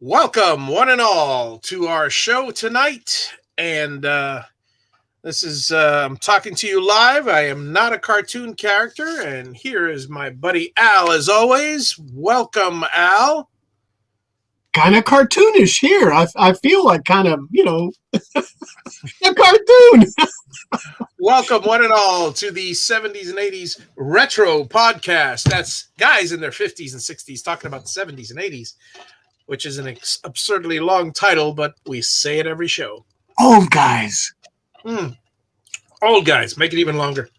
Welcome, one and all, to our show tonight. And this is, I'm talking to you live. I am not a cartoon character. And here is my buddy Al, as always. Welcome, Al. Kind of cartoonish here. I feel like kind of, a cartoon. Welcome, one and all, to the 70s and 80s retro podcast. That's guys in their 50s and 60s talking about the 70s and 80s, which is an absurdly long title, but we say it every show. Old guys. Old guys. Make it even longer.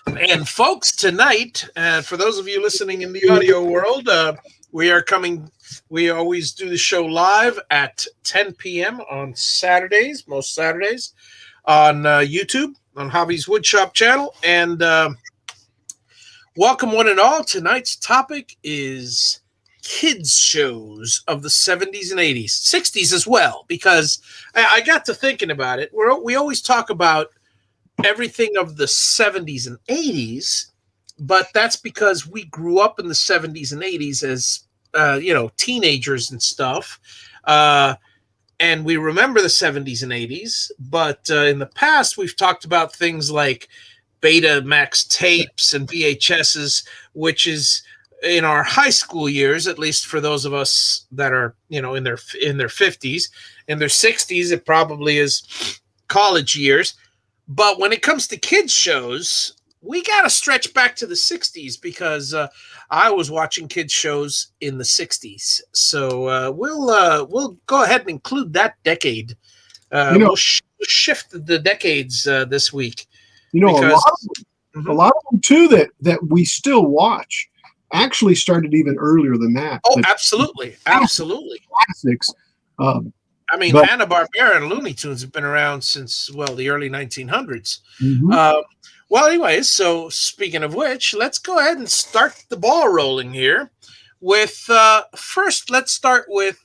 And folks, tonight, for those of you listening in the audio world, we always do the show live at 10 p.m. on Saturdays, most Saturdays, on YouTube, on Hobby's Woodshop channel. And welcome, one and all. Tonight's topic is kids shows of the 70s and 80s, 60s as well, because I got to thinking about it. We always talk about everything of the 70s and 80s, but that's because we grew up in the 70s and 80s as teenagers and stuff, and we remember the 70s and 80s. But in the past, we've talked about things like Betamax tapes and VHSs, which is in our high school years, at least for those of us that are, in their 50s. In their 60s, it probably is college years. But when it comes to kids shows, we got to stretch back to the 60s because I was watching kids shows in the 60s. So we'll go ahead and include that decade. We'll shift the decades this week. A lot of them too that we still watch actually started even earlier than that. Oh, absolutely. Classics. Hanna Barbera and Looney Tunes have been around since, the early 1900s. Anyways, so speaking of which, let's go ahead and start the ball rolling here with, first, let's start with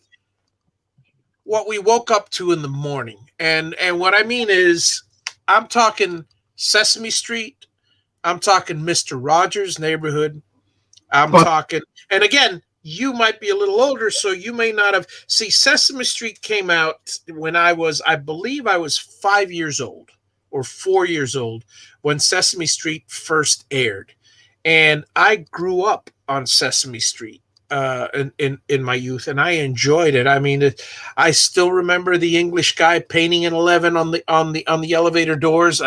what we woke up to in the morning. And what I mean is, I'm talking Sesame Street. I'm talking Mr. Rogers' Neighborhood. I'm talking, and again, you might be a little older, so you may not have. See, Sesame Street came out when I believe I was 5 years old or 4 years old when Sesame Street first aired. And I grew up on Sesame Street in my youth, and I enjoyed it. I mean, I still remember the English guy painting an 11 on the elevator doors,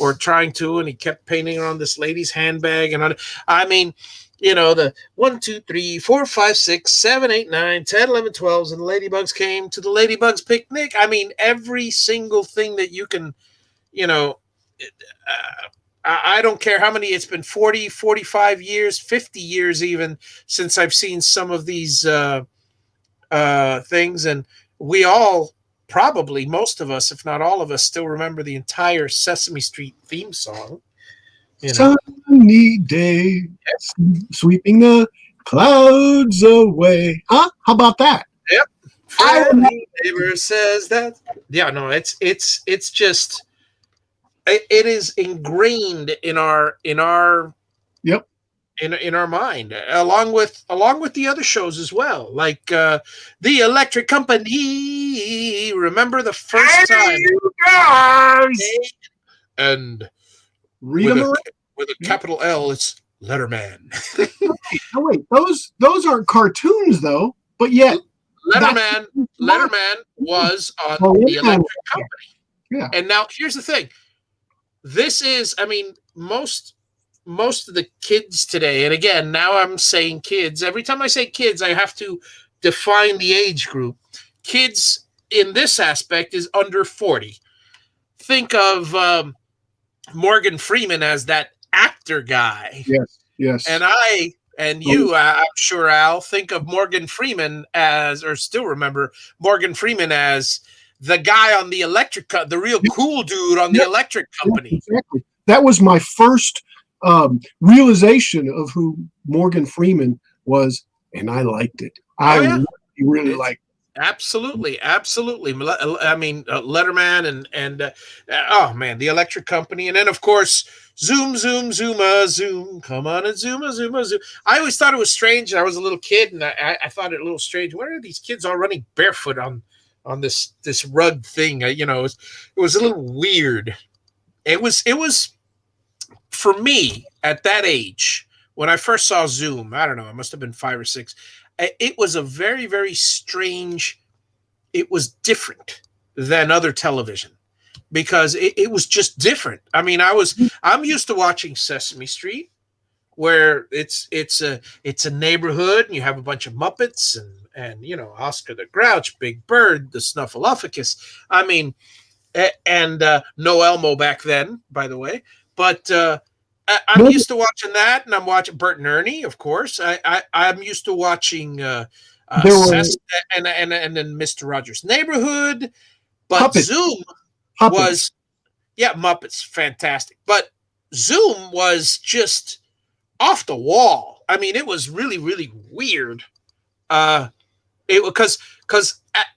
or trying to, and he kept painting on this lady's handbag. And the 1, 2, 3, 4, 5, 6, 7, 8, 9, 10, 11, 12s, and the ladybugs came to the ladybugs picnic. I mean, every single thing that you can, I don't care how many, it's been 40, 45 years, 50 years even since I've seen some of these things. And we all, probably most of us, if not all of us, still remember the entire Sesame Street theme song. Sunny day, sweeping the clouds away. Huh? How about that? Yep. Friendly neighbor says that. Yeah, no, it's just, it is ingrained in our yep, in our mind, along with the other shows as well, like the Electric Company. Remember the first time? And with a capital L, it's Letterman. Oh wait, those aren't cartoons though, but yet Letterman was on the Electric Company. Yeah. And now here's the thing. This is, most of the kids today, and again, now I'm saying kids. Every time I say kids, I have to define the age group. Kids in this aspect is under 40. Think of Morgan Freeman as that actor guy. Yes. And I'm sure, Al, think of Morgan Freeman or still remember Morgan Freeman as the guy on the the real cool dude on the Electric Company. Exactly. That was my first realization of who Morgan Freeman was, and I liked it. I really liked Absolutely, absolutely. I mean, Letterman and oh man, the Electric Company, and then of course, Zoom, Zoom, Zuma, Zoom. Come on and Zuma, Zuma, Zoom. I always thought it was strange. I was a little kid, and I thought it a little strange. Why are these kids all running barefoot on this rug thing? It was a little weird. It was for me at that age when I first saw Zoom. I don't know. I must have been 5 or 6. It was a very, very strange. It was different than other television because it was just different. I mean, I'm used to watching Sesame Street, where it's a neighborhood and you have a bunch of Muppets and Oscar the Grouch, Big Bird, the Snuffleupagus. I mean, and No Elmo back then, by the way. But I'm used to watching that, and I'm watching Bert and Ernie, of course. I'm used to watching and then Mr. Rogers' Neighborhood. But Puppets. Zoom Puppets. was, yeah, Muppets, fantastic. But Zoom was just off the wall. I mean, it was really, really weird. Because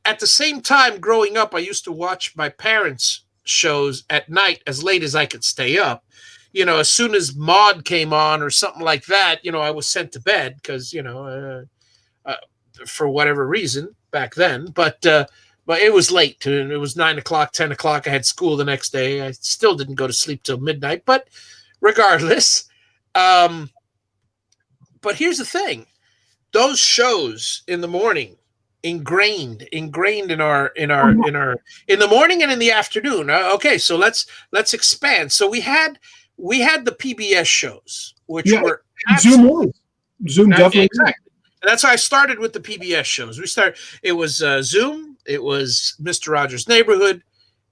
at the same time growing up, I used to watch my parents' shows at night as late as I could stay up. As soon as Maude came on or something like that, I was sent to bed because for whatever reason back then. But it was late. And it was 9 o'clock, 10 o'clock. I had school the next day. I still didn't go to sleep till midnight. But regardless, but here's the thing: those shows in the morning ingrained in the morning and in the afternoon. Okay, so let's expand. So we had the PBS shows, which were Zoom definitely. Exactly. And that's how I started with the PBS shows. It was Zoom, it was Mr. Rogers' Neighborhood,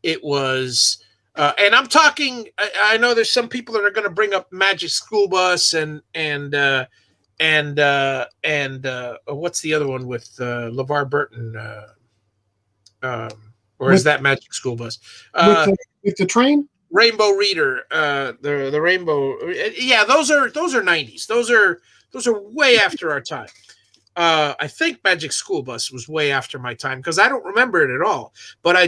it was and I'm talking. I know there's some people that are going to bring up Magic School Bus and what's the other one with LeVar Burton? Or is that Magic School Bus? With the train? Rainbow Reader, the Rainbow. Yeah, those are 90s. Those are way after our time. I think Magic School Bus was way after my time because I don't remember it at all. But I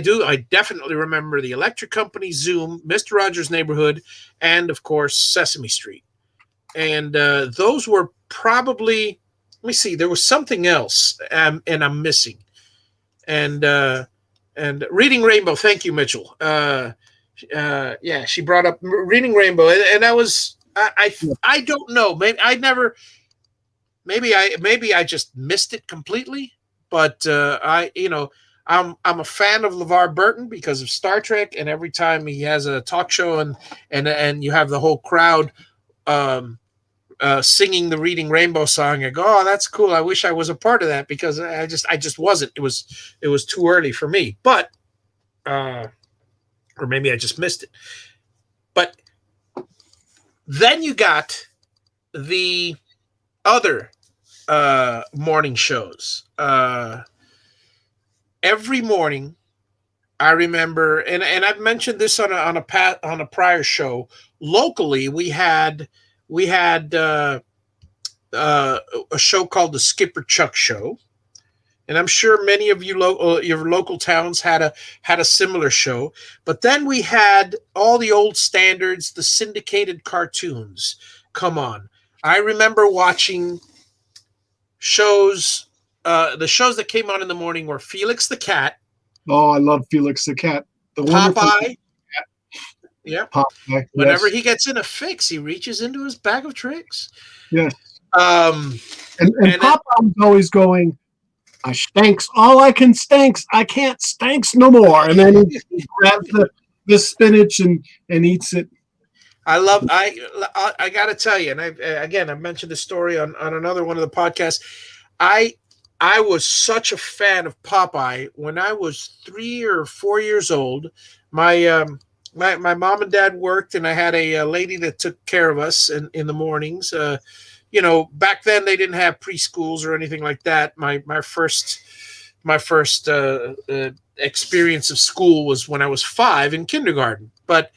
definitely remember the Electric Company, Zoom, Mr. Rogers' Neighborhood, and of course Sesame Street. And those were probably. Let me see. There was something else, and I'm missing. And Reading Rainbow. Thank you, Mitchell. Yeah, she brought up Reading Rainbow, and that was I don't know. Maybe I just missed it completely. But I'm a fan of LeVar Burton because of Star Trek, and every time he has a talk show and you have the whole crowd singing the Reading Rainbow song, I go, oh, that's cool. I wish I was a part of that because I just wasn't. It was too early for me. But or maybe I just missed it. But then you got the other morning shows. Every morning, I remember, and I've mentioned this on a prior show. Locally, we had a show called the Skipper Chuck Show. And I'm sure many of you your local towns had a similar show. But then we had all the old standards, the syndicated cartoons. Come on. I remember watching shows. The shows that came on in the morning were Felix the Cat. Oh, I love Felix the Cat. The Popeye. Yeah. Popeye. Whenever he gets in a fix, he reaches into his bag of tricks. Yes. And Popeye was always going, I stanks all I can stanks. I can't stanks no more. And then he grabs the spinach and eats it. I got to tell you, and I've mentioned this story on another one of the podcasts. I was such a fan of Popeye when I was 3 or 4 years old. My mom and dad worked, and I had a lady that took care of us in the mornings. Back then they didn't have preschools or anything like that. My first experience of school was when I was 5 in kindergarten, but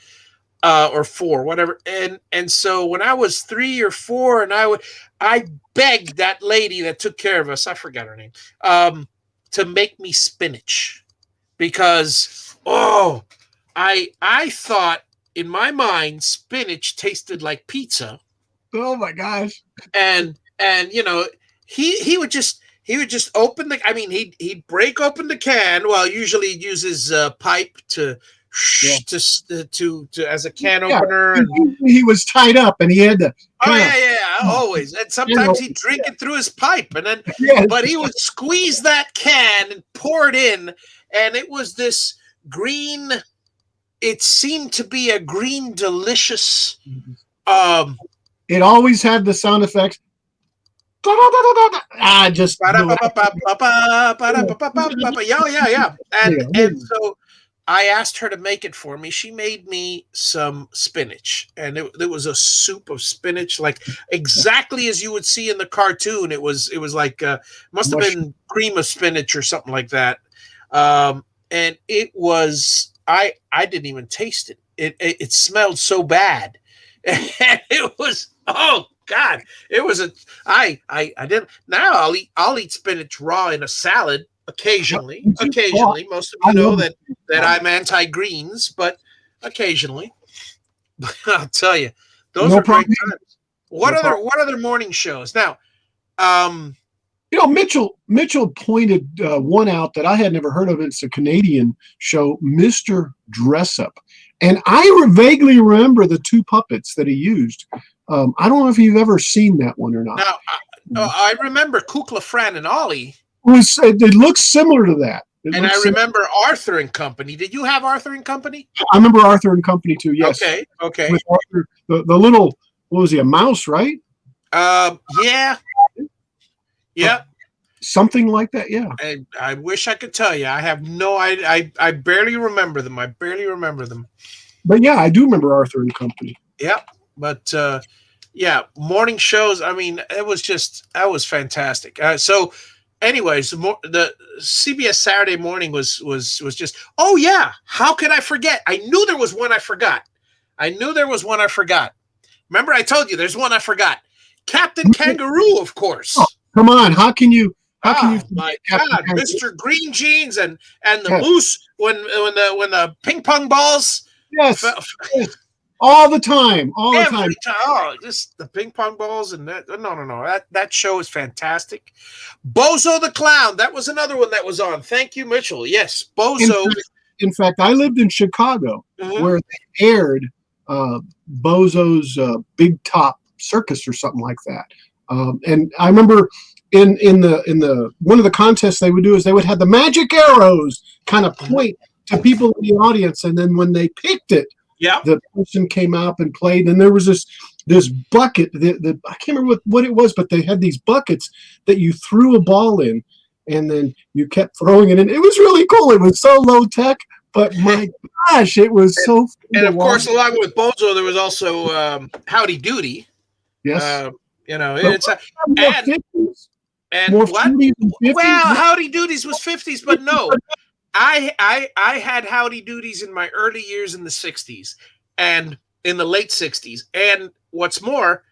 or 4, whatever. And so when I was 3 or 4, and I begged that lady that took care of us, I forgot her name, to make me spinach because I thought in my mind spinach tasted like pizza. Oh my gosh! And he would just open the. I mean he'd break open the can. Well, usually he uses pipe to as a can opener. And he was tied up and he had to. Always. And sometimes he'd drink it through his pipe, and then but he would squeeze that can and pour it in, and it was this green. It seemed to be a green, delicious. It always had the sound effects. Just yeah. And so I asked her to make it for me. She made me some spinach, and it was a soup of spinach, like exactly as you would see in the cartoon. It was like must have been cream of spinach or something like that. And it was I didn't even taste it. It smelled so bad. And it was God, it was I didn't. Now I'll eat spinach raw in a salad occasionally. Most of you know that I'm anti-greens, but occasionally. I'll tell you, those are great times. What other morning shows? Now, Mitchell pointed one out that I had never heard of. It's a Canadian show, Mr. Dress-Up. And I vaguely remember the two puppets that he used. I don't know if you've ever seen that one or not. Now, I remember Kukla, Fran, and Ollie. It looks similar to that. And I remember Arthur and Company. Did you have Arthur and Company? I remember Arthur and Company too, yes. Okay. With Arthur, the little, what was he, a mouse, right? Yeah. Something like that, yeah. And I wish I could tell you. I have I barely remember them. But yeah, I do remember Arthur and Company. Yeah. But morning shows, I mean, that was fantastic. So anyways, the CBS Saturday Morning was just, how could I forget? I knew there was one I forgot. Remember I told you there's one I forgot. Captain Kangaroo, of course. Oh, come on, how can you my God, Mr. Green Jeans and the moose when the ping pong balls. Yes. All the time. Oh, just the ping pong balls and that. No. That show is fantastic. Bozo the Clown. That was another one that was on. Thank you, Mitchell. Yes, Bozo. In fact, I lived in Chicago where they aired Bozo's Big Top Circus or something like that. And I remember in the one of the contests they would do is they would have the magic arrows kind of point to people in the audience, and then when they picked it. Yeah, the person came out and played, and there was this bucket. I can't remember what it was, but they had these buckets that you threw a ball in, and then you kept throwing it in. It was really cool. It was so low tech, but my gosh, it was so. And of course, along with Bozo, there was also Howdy Doody. Yes, it's and what? Well, Howdy Doodies was 50s, but no. I had Howdy Doodies in my early years in the 60s and in the late 60s. And what's more,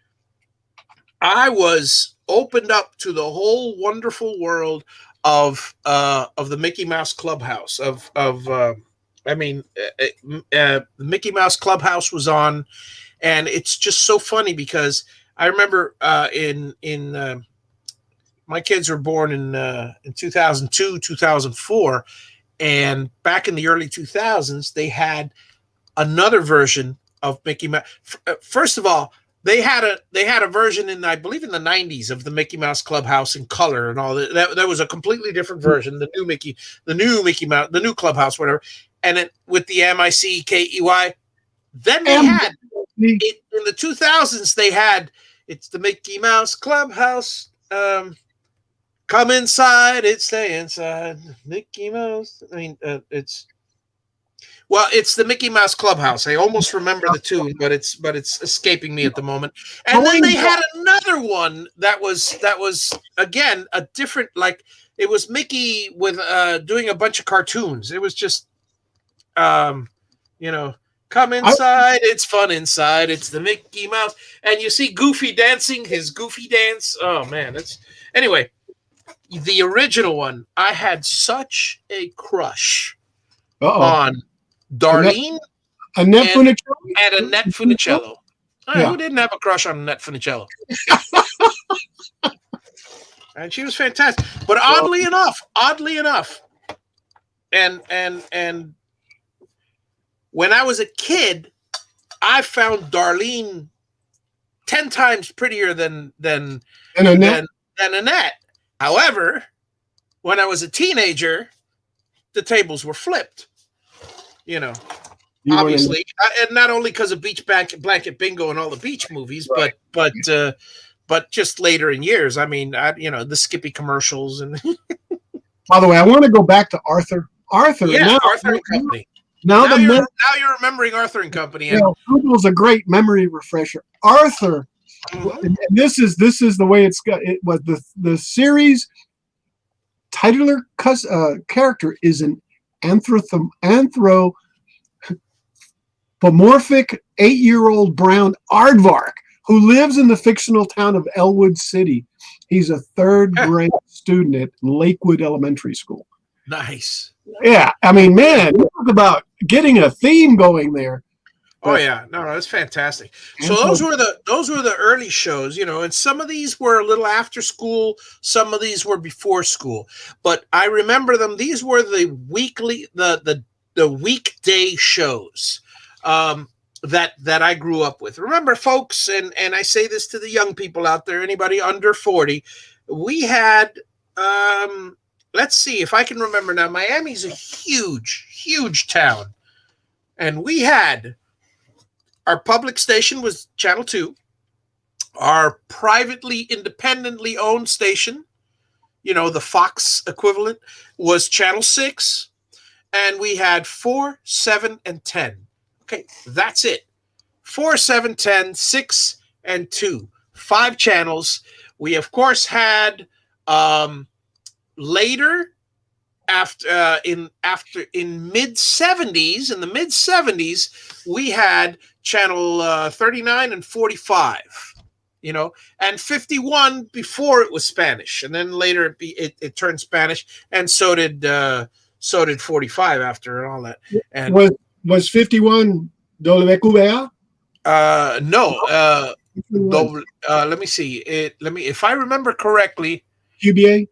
I was opened up to the whole wonderful world of the Mickey Mouse Clubhouse. The Mickey Mouse Clubhouse was on, and it's just so funny because I remember my kids were born in 2002, 2004. And back in the early 2000s, they had another version of Mickey Mouse. First of all, they had a version I believe in the 90s of the Mickey Mouse Clubhouse in color and all that. That was a completely different version. The new Mickey Mouse, the new Clubhouse, whatever. And it with the MICKEY. Then they had it in the 2000s. They had it's the Mickey Mouse Clubhouse. Come inside, stay inside. Mickey Mouse. I mean, it's the Mickey Mouse Clubhouse. I almost remember the tune, but it's escaping me at the moment. And then they had another one that was again a different, like it was Mickey with doing a bunch of cartoons. It was just come inside, it's fun inside. It's the Mickey Mouse, and you see Goofy dancing his Goofy dance. Oh man, anyway. the original one, I had such a crush Uh-oh. on Darlene Annette and Funicello? Annette Funicello. Yeah. Who didn't have a crush on Annette Funicello? And she was fantastic. But oddly enough, and when I was a kid, I found Darlene 10 times prettier than Annette. However, when I was a teenager, the tables were flipped. Obviously, and not only because of Beach Blanket Bingo and all the beach movies, right. but just later in years. I mean, the Skippy commercials and. By the way, I want to go back to Arthur. Arthur and Company. Now you're remembering Arthur and Company. And Google's a great memory refresher. Arthur. Mm-hmm. And this is the way it's got. It was the series titular character is an anthropomorphic 8-year-old brown aardvark who lives in the fictional town of Elwood City. He's a third grade student at Lakewood Elementary School. Nice. Yeah, I mean, man, talk about getting a theme going there. Oh yeah, no, that's fantastic. So those were the early shows, and some of these were a little after school, some of these were before school. But I remember them. These were the weekday shows that I grew up with. Remember, folks, and I say this to the young people out there, anybody under 40, we had let's see if I can remember now. Miami's a huge town, and we had. Our public station was Channel 2. Our privately, independently owned station, the Fox equivalent, was Channel 6. And we had 4, 7, and 10. Okay, that's it. 4, 7, 10, 6, and 2. 5 channels. We, of course, had later, in mid-70s, in the mid-70s, we had channel 39 and 45, and 51 before it was Spanish, and then later it turned Spanish, and so did 45 after and all that. And was 51 WQBA? No. Let me see. If I remember correctly, QBA.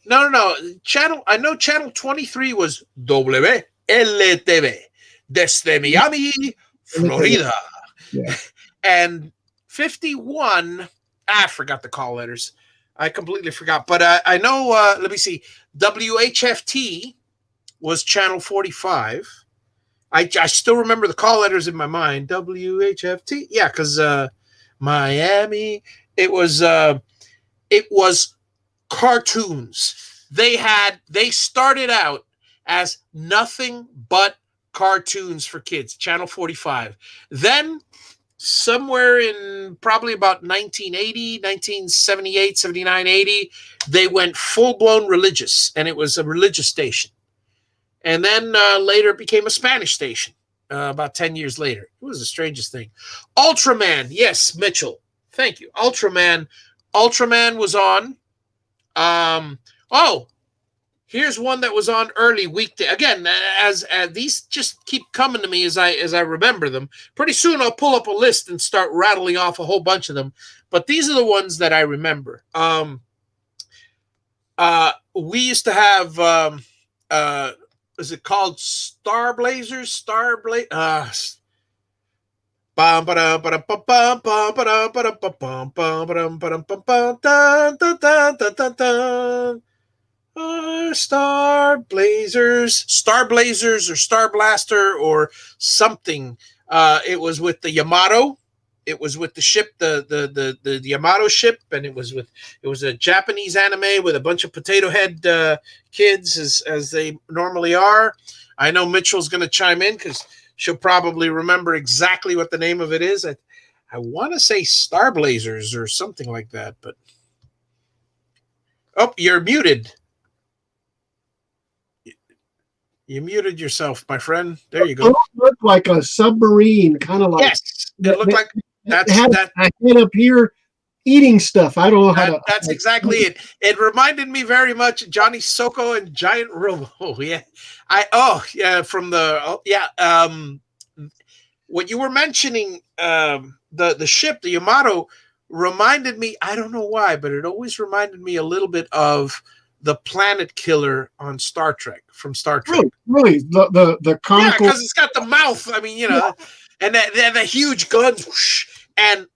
No. I know channel 23 was WLTV desde Miami, Florida. Yeah. And 51, I forgot the call letters. I completely forgot. But I know, let me see. WHFT was channel 45. I still remember the call letters in my mind. WHFT. Yeah, because Miami, it was cartoons. They started out as nothing but cartoons for kids, channel 45. Then somewhere in probably about 1980, 1978, 79, 80, they went full-blown religious, and it was a religious station. And then later it became a Spanish station about 10 years later. It was the strangest thing. Ultraman. Yes, Mitchell. Thank you. Ultraman was on. Here's one that was on early weekday. Again, as these just keep coming to me as I remember them. Pretty soon I'll pull up a list and start rattling off a whole bunch of them. But these are the ones that I remember. We used to have is it called Star Blazers? Star Blazers or Star Blaster or something. It was with the Yamato. It was with the ship, the Yamato ship, and it was a Japanese anime with a bunch of potato head kids as they normally are. I know Mitchell's going to chime in because she'll probably remember exactly what the name of it is. I want to say Star Blazers or something like that, but you're muted. You muted yourself, my friend. There you go. It looked like a submarine, kind of like. Yes, it looked like that. Had a head up here, eating stuff. I don't know how to. That's exactly it. It reminded me very much of Johnny Soko and Giant Robo. Yeah, from the what you were mentioning, the ship, the Yamato, reminded me. I don't know why, but it always reminded me a little bit of the planet killer on Star Trek from Star Trek. Really, the comical. Yeah, because it's got the mouth. I mean, and the huge guns. Whoosh, and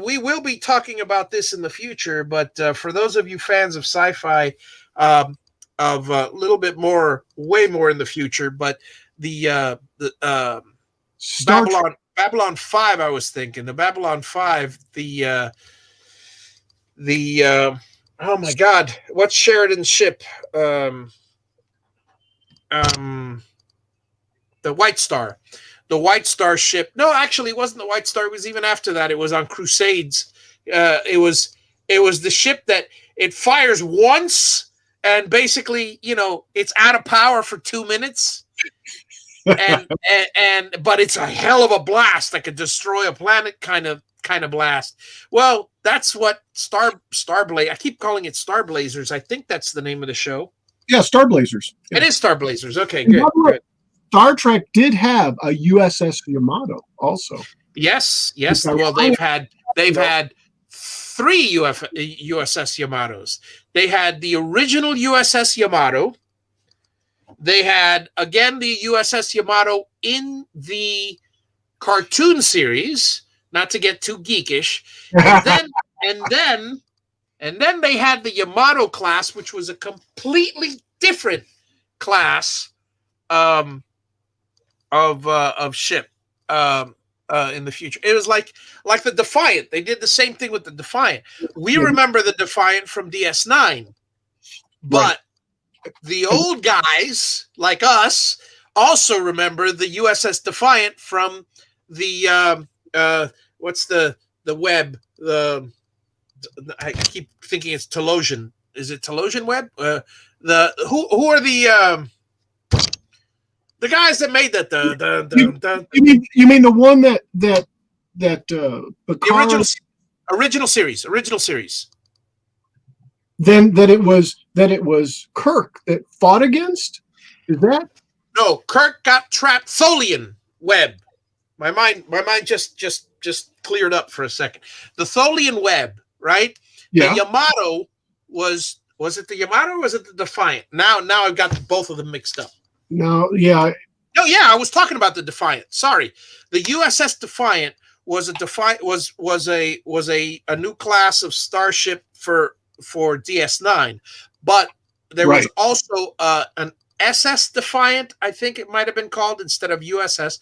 we will be talking about this in the future. But for those of you fans of sci-fi, of a little bit more, way more in the future, but the Babylon 5, I was thinking the Babylon 5, the oh my God, what's Sheridan's ship? The White Star. The White Star ship. No, actually, it wasn't the White Star. It was even after that. It was on Crusades. It was the ship that it fires once and basically, it's out of power for 2 minutes. and but it's a hell of a blast that could destroy a planet kind of blast. Well, that's what Starblaze. I keep calling it Starblazers. I think that's the name of the show. Yeah, Starblazers. Yeah. It is Starblazers. Okay, good. Star Trek did have a USS Yamato also. Yes. Well, they've had 3 USS Yamatos. They had the original USS Yamato. They had again the USS Yamato in the cartoon series. Not to get too geekish, and then they had the Yamato class, which was a completely different class of ship in the future. It was like the Defiant. They did the same thing with the Defiant. We remember the Defiant from DS9, but the old guys like us also remember the USS Defiant from the what's the web? I keep thinking it's Telosian. Is it Telosian web? Who are the guys that made that? You mean the one that the original series. Then that it was Kirk that fought against? Is that? No, Kirk got trapped. Tholian web. My mind just cleared up for a second. The Tholian web, right? Yeah. The Yamato was it the Yamato or was it the Defiant? Now I've got both of them mixed up. No, yeah. No, yeah, I was talking about the Defiant. Sorry. The USS Defiant was a new class of starship for DS9, but there was also an SS Defiant, I think it might have been called, instead of USS.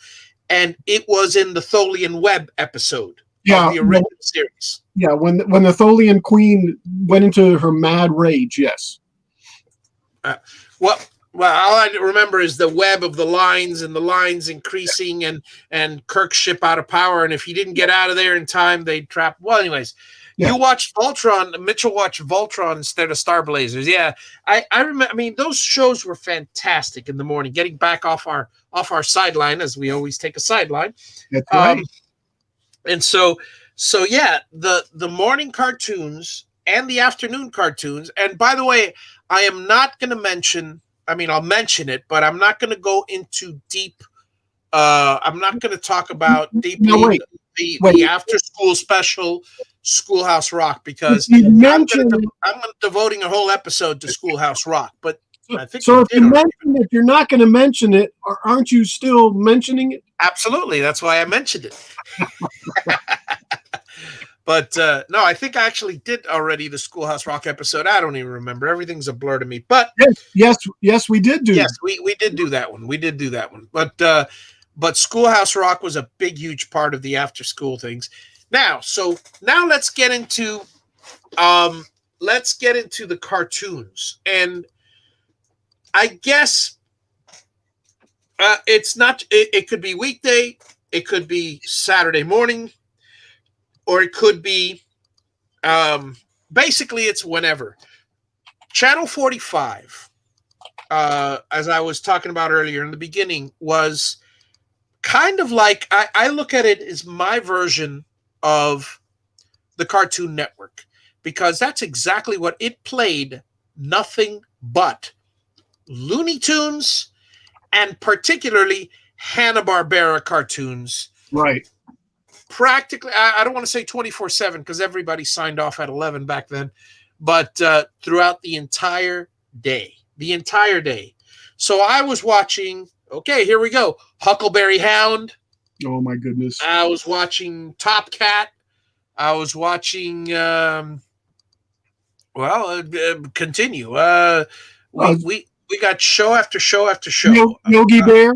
And it was in the Tholian Web episode of the original series. Yeah, when the Tholian Queen went into her mad rage, yes. Well, all I remember is the web of the lines and the lines increasing and Kirk's ship out of power. And if he didn't get out of there in time, they'd trap. Well, anyways, you watched Voltron. Mitchell watched Voltron instead of Starblazers. Yeah, I remember. I mean, those shows were fantastic in the morning. Getting back off our sideline, as we always take a sideline. That's right. And so yeah, the morning cartoons and the afternoon cartoons. And by the way, I am not going to mention. I mean, I'll mention it, but I'm not going to go into deep. I'm not going to talk about deeply the after school special Schoolhouse Rock, because I'm devoting a whole episode to Schoolhouse Rock. But I think so. If you're not going to mention it, aren't you still mentioning it? Absolutely, that's why I mentioned it. But no, I think I actually did already the Schoolhouse Rock episode. I don't even remember. Everything's a blur to me. But yes, we did do. Yes, we did do that one. We did do that one. But Schoolhouse Rock was a big, huge part of the after school things. Now let's get into the cartoons, and I guess it's not. It could be weekday, it could be Saturday morning, or it could be basically it's whenever. Channel 45, as I was talking about earlier in the beginning, was kind of like I look at it as my version of the Cartoon Network, because that's exactly what it played. Nothing but Looney Tunes, and particularly Hanna Barbera cartoons. Right. Practically, I don't want to say 24/7 because everybody signed off at 11 back then, but throughout the entire day. So I was watching. Okay, here we go. Huckleberry Hound. Oh my goodness. I was watching Top Cat. I was watching. Continue. We got show after show after show. Yogi Bear.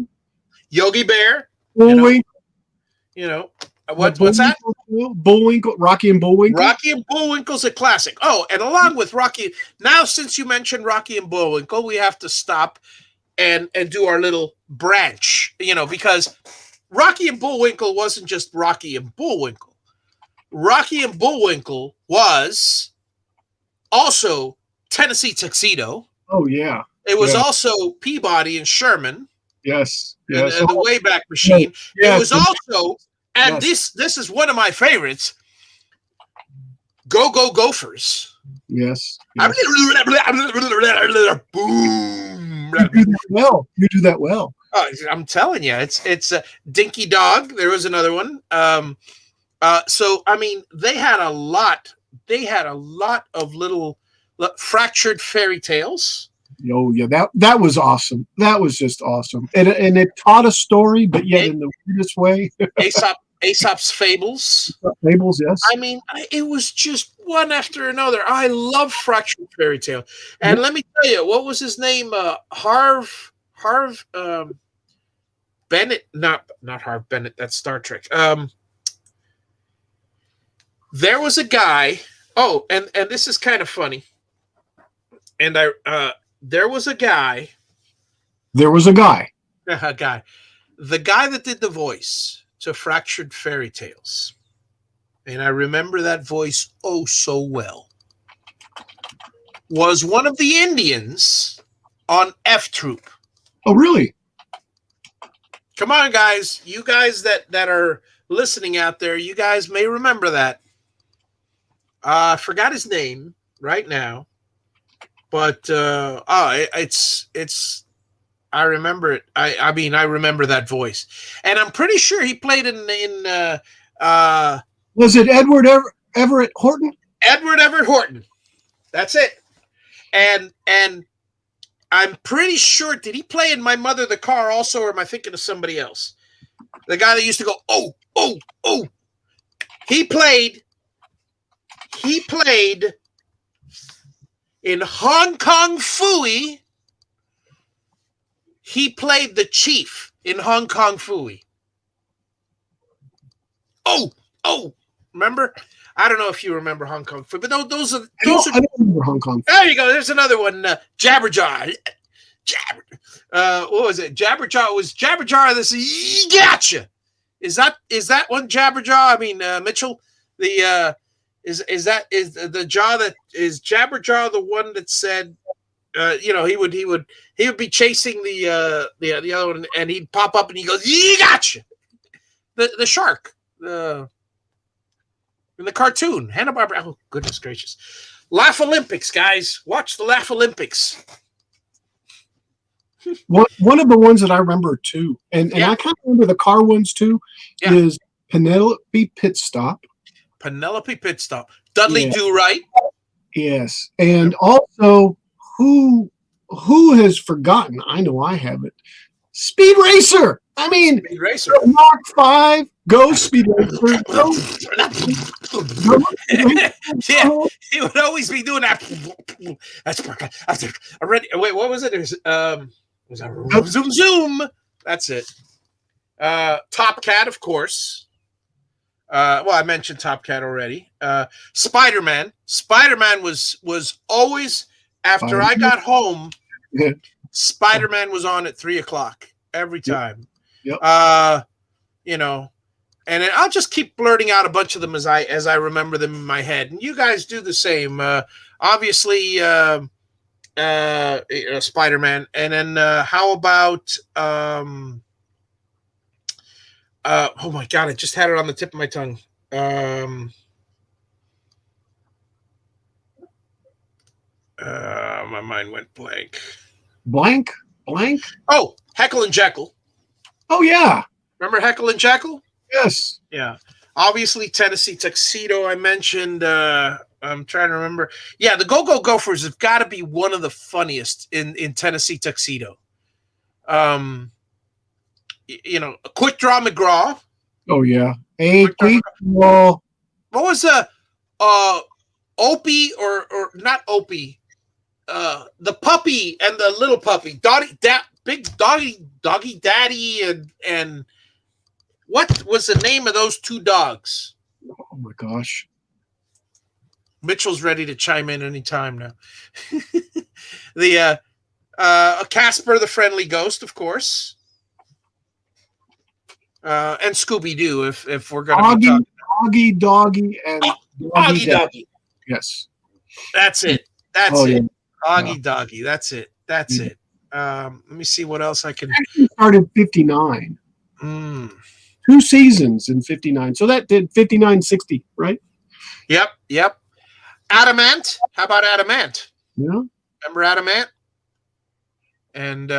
Yogi Bear. Bullwinkle. What's that? Bullwinkle. Rocky and Bullwinkle. Rocky and Bullwinkle's a classic. Oh, and along with Rocky, now since you mentioned Rocky and Bullwinkle, we have to stop and do our little branch, because Rocky and Bullwinkle wasn't just Rocky and Bullwinkle. Rocky and Bullwinkle was also Tennessee Tuxedo. Oh, yeah. It was also Peabody and Sherman. Yes. And the Wayback Machine. Yes. It was also, and this is one of my favorites, Go Go Gophers. Yes. Boom. You do that well. I'm telling you, it's Dinky Dog. There was another one. So I mean, they had a lot. They had a lot of little fractured fairy tales. Oh yeah, that was awesome. That was just awesome, and it taught a story, but yet in the weirdest way. Aesop's Fables. Fables, yes. I mean, it was just one after another. I love fractured fairy tale, and let me tell you, what was his name? Harv Bennett, not Harv Bennett. That's Star Trek. There was a guy. Oh, and this is kind of funny. And there was a guy. There was a guy. The guy that did the voice to Fractured Fairy Tales. And I remember that voice oh so well. Was one of the Indians on F Troop. Oh, really? Come on, guys. You guys that are listening out there, you guys may remember that. I forgot his name right now. But it's I remember it. I mean I remember that voice, and I'm pretty sure he played in was it Edward Everett Horton? Edward Everett Horton. That's it. And I'm pretty sure, did he play in My Mother the Car also, or am I thinking of somebody else? The guy that used to go oh oh oh. He played in Hong Kong Phooey. He played the chief in Hong Kong Phooey. Oh, remember? I don't know if you remember Hong Kong Phooey, but those are. I don't remember Hong Kong. There you go. There's another one. Jabberjaw. What was it? Jabberjaw was Jabberjaw. This gotcha. Is that one Jabberjaw? I mean, Mitchell. The is the jaw that is Jabberjaw the one that said, he would be chasing the other one, and he'd pop up and he goes, "Ye gotcha!" The shark, in the cartoon, Hanna Barbera. Oh goodness gracious! Laugh Olympics, guys, watch the Laugh Olympics. One of the ones that I remember too, and I kind of remember the car ones too, is Penelope Pit Stop. Penelope Pit Stop. Dudley Do Right. Yes, and also who has forgotten? I know I haven't. Speed Racer. I mean, Speed Racer. Mark 5. Go Speed Racer. Go. Yeah, he would always be doing that. That's already. Wait, what was it? Was that zoom zoom? That's it. Top Cat, of course. I mentioned Top Cat already. Spider-Man. Spider-Man was always after I got home. Spider-Man was on at 3:00 every time. Yep. And I'll just keep blurting out a bunch of them as I remember them in my head, and you guys do the same. Obviously, Spider-Man, and then how about? Oh my God! I just had it on the tip of my tongue. My mind went blank. Blank. Oh, Heckle and Jekyll. Oh yeah. Remember Heckle and Jekyll? Yes. Yeah. Obviously, Tennessee Tuxedo. I mentioned. I'm trying to remember. Yeah, the Go-Go Gophers have got to be one of the funniest in Tennessee Tuxedo. Quick Draw McGraw. Oh yeah. A quick draw. What was Opie or not Opie? The puppy and the little puppy, big doggy daddy, and what was the name of those two dogs? Oh my gosh. Mitchell's ready to chime in anytime now. The Casper the Friendly Ghost, of course. And Scooby-Doo, if we're going to be talking. Augie Doggy and Augie Doggy. Yes. That's it. That's it. Yeah. Augie Doggy. That's it. That's it. Let me see what else I can. Actually started 59. 2 seasons in 59. So that did 59, 60, right? Yep. Adamant. How about Adamant? Yeah. Remember Adamant? And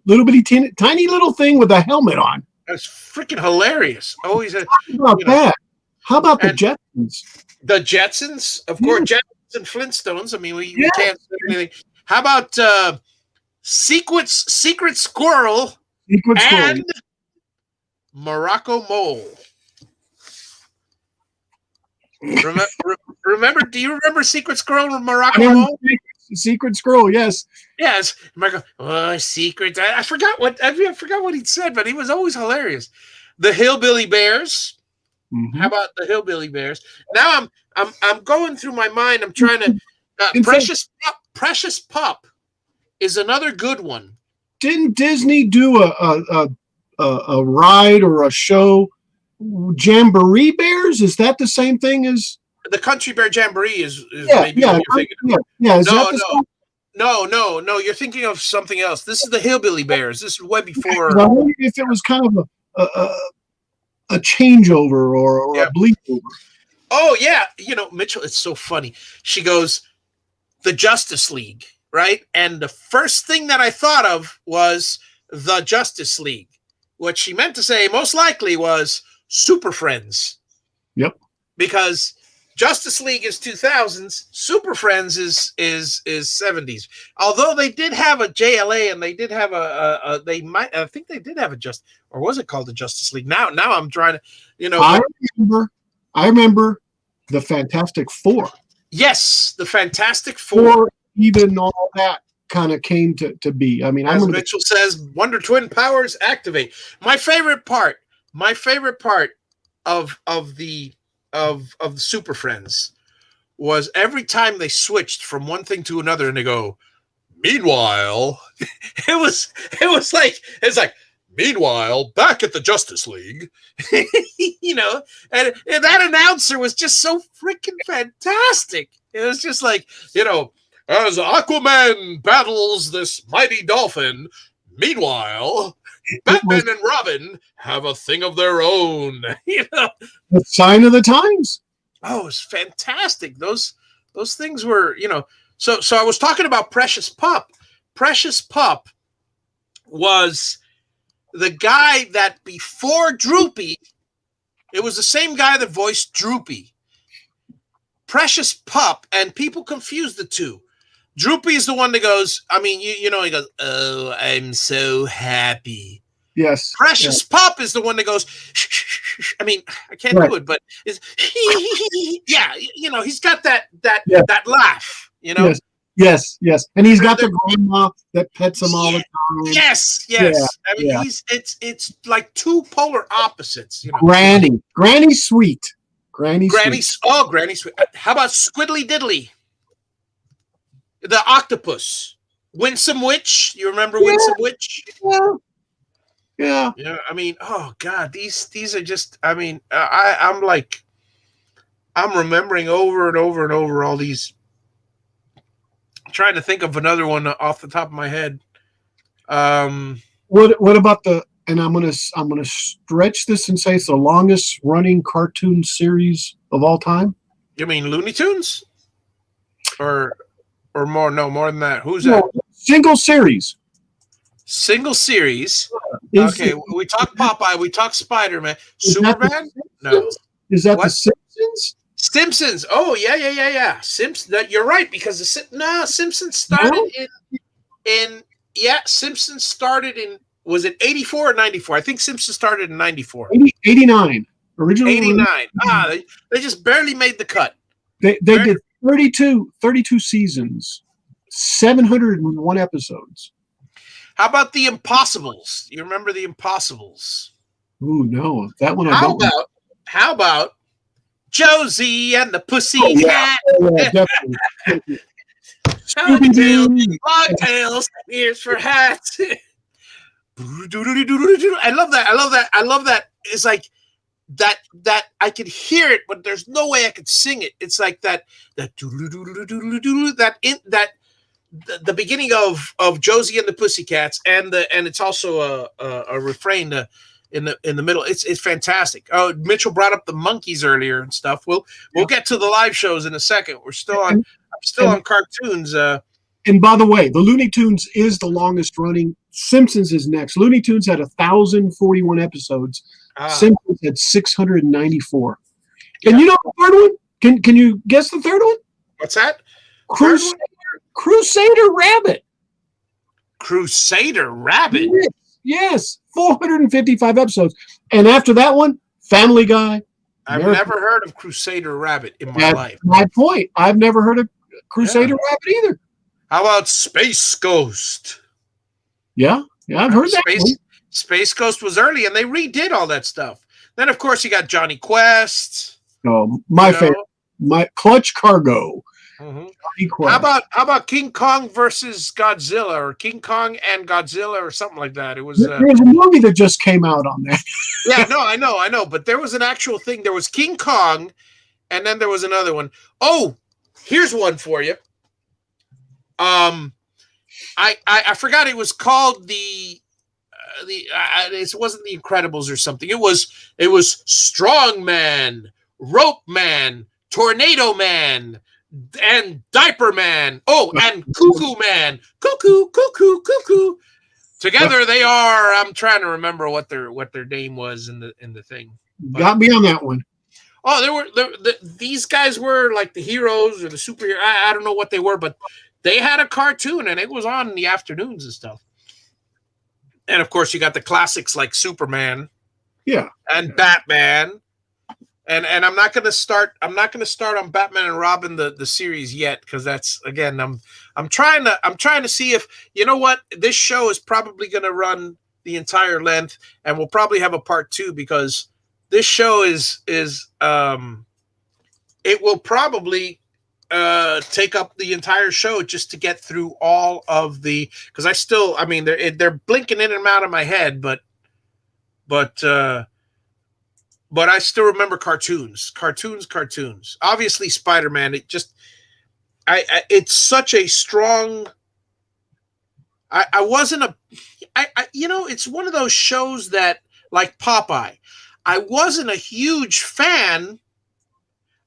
little bitty tiny little thing with a helmet on. That's freaking hilarious. Always How about that? How about the Jetsons? The Jetsons, of course, Jetsons and Flintstones. I mean, we can't say anything. How about Secret Squirrel and Morocco Mole? Remember? Do you remember Secret Squirrel and Morocco Mole? Secret Squirrel, yes. Yes, Michael. Oh, secret. I forgot what he said, but he was always hilarious. The Hillbilly Bears. Mm-hmm. How about the Hillbilly Bears? Now I'm going through my mind. I'm trying to. Precious Pup is another good one. Didn't Disney do a ride or a show? Jamboree Bears? Is that the same thing as the Country Bear Jamboree? Is maybe what you're thinking of. Yeah. No. You're thinking of something else. This is the Hillbilly Bears. This is way before. I wonder if it was kind of a changeover or a bleep over. Oh yeah, Mitchell. It's so funny. She goes, the Justice League, right? And the first thing that I thought of was the Justice League. What she meant to say most likely was Super Friends. Yep. Because Justice League is 2000s, Super Friends is 70s. Although they did have a JLA and they did have I think they did have or was it called the Justice League? Now I'm trying to, I remember the Fantastic Four. Yes, the Fantastic Four. Even all that kind of came to be. I mean, as Mitchell says, Wonder Twin powers activate. My favorite part of the Super Friends was every time they switched from one thing to another and they go, meanwhile, it's like, meanwhile, back at the Justice League, and that announcer was just so freaking fantastic. It was just like, as Aquaman battles this mighty dolphin, meanwhile, Batman and Robin have a thing of their own. The sign of the times. Oh, it's fantastic. Those things were, So I was talking about Precious Pup. Precious Pup was the guy that before Droopy, it was the same guy that voiced Droopy. Precious Pup, and people confuse the two. Droopy is the one that goes, he goes, oh, I'm so happy. Yes. Precious Pup is the one that goes, I can't do it, but is yeah, he's got that laugh, Yes. And he's got the grandma that pets him all the time. Yes. It's like two polar opposites. Granny Sweet. Granny Sweet. Oh, Granny Sweet. How about Squiddly Diddly? The octopus. Winsome Witch. You remember Winsome Witch? Yeah. Oh God, these are just. I'm remembering over and over and over all these. I'm trying to think of another one off the top of my head. What about and I'm gonna stretch this and say it's the longest running cartoon series of all time? You mean Looney Tunes? Or or more? No, more than that. Who's No, that? single series. Single series. Is Okay, we talk Popeye. We talk Spider-Man. Is that the Superman? No. Is that the What? Simpsons? Simpsons. Oh yeah. Simpsons. That you're right because Simpsons started No? in Simpsons started in, was it 84 or 94? I think Simpsons started in 94. 89. Original 89. They just barely made the cut. They did 32 seasons, 701 episodes. How about the Impossibles? You remember the Impossibles? Ooh, no, that one I don't. How about Josie and the Pussycat? Yeah, definitely. Long-tails, ears for hats. I love that. It's like that I could hear it, but there's no way I could sing it. It's like that the beginning of Josie and the Pussycats, and it's also a refrain in the middle. It's fantastic. Oh, Mitchell brought up the Monkeys earlier and stuff. We'll get to the live shows in a second. I'm still on cartoons. And by the way, the Looney Tunes is the longest running. Simpsons is next. Looney Tunes had 1,041 episodes. Simpsons had 694. And you know the third one? Can you guess the third one? What's that? Crusader Rabbit. Crusader Rabbit? Yes. 455 episodes. And after that one, Family Guy. I've never heard of Crusader Rabbit in my life. My point. I've never heard of Crusader Rabbit either. How about Space Ghost? Yeah, I've heard that one. Space Ghost was early, and they redid all that stuff. Then, of course, you got Johnny Quest. Oh, my favorite. My Clutch Cargo. Mm-hmm. How about King Kong versus Godzilla, or King Kong and Godzilla, or something like that? It was there was a movie that just came out on that. Yeah, no, I know, but there was an actual thing. There was King Kong, and then there was another one. Oh, here's one for you. I forgot it was called it wasn't the Incredibles or something. It was Strong Man, Rope Man, Tornado Man, and Diaper Man. Oh, and Cuckoo Man. Cuckoo. Together they are. I'm trying to remember what their name was in the thing. Got me on that one. Oh, these guys were like the heroes or the superheroes. I don't know what they were, but they had a cartoon and it was on in the afternoons and stuff. And of course, you got the classics like Superman, and Batman. And I'm not going to start on Batman and Robin the series yet, because that's, again, I'm trying to see if, you know what, this show is probably going to run the entire length, and we'll probably have a part 2, because this show is it will probably take up the entire show just to get through all of the, because they're blinking in and out of my head, but I still remember cartoons. Obviously, Spider-Man. It's such a strong. It's one of those shows that, like Popeye, I wasn't a huge fan.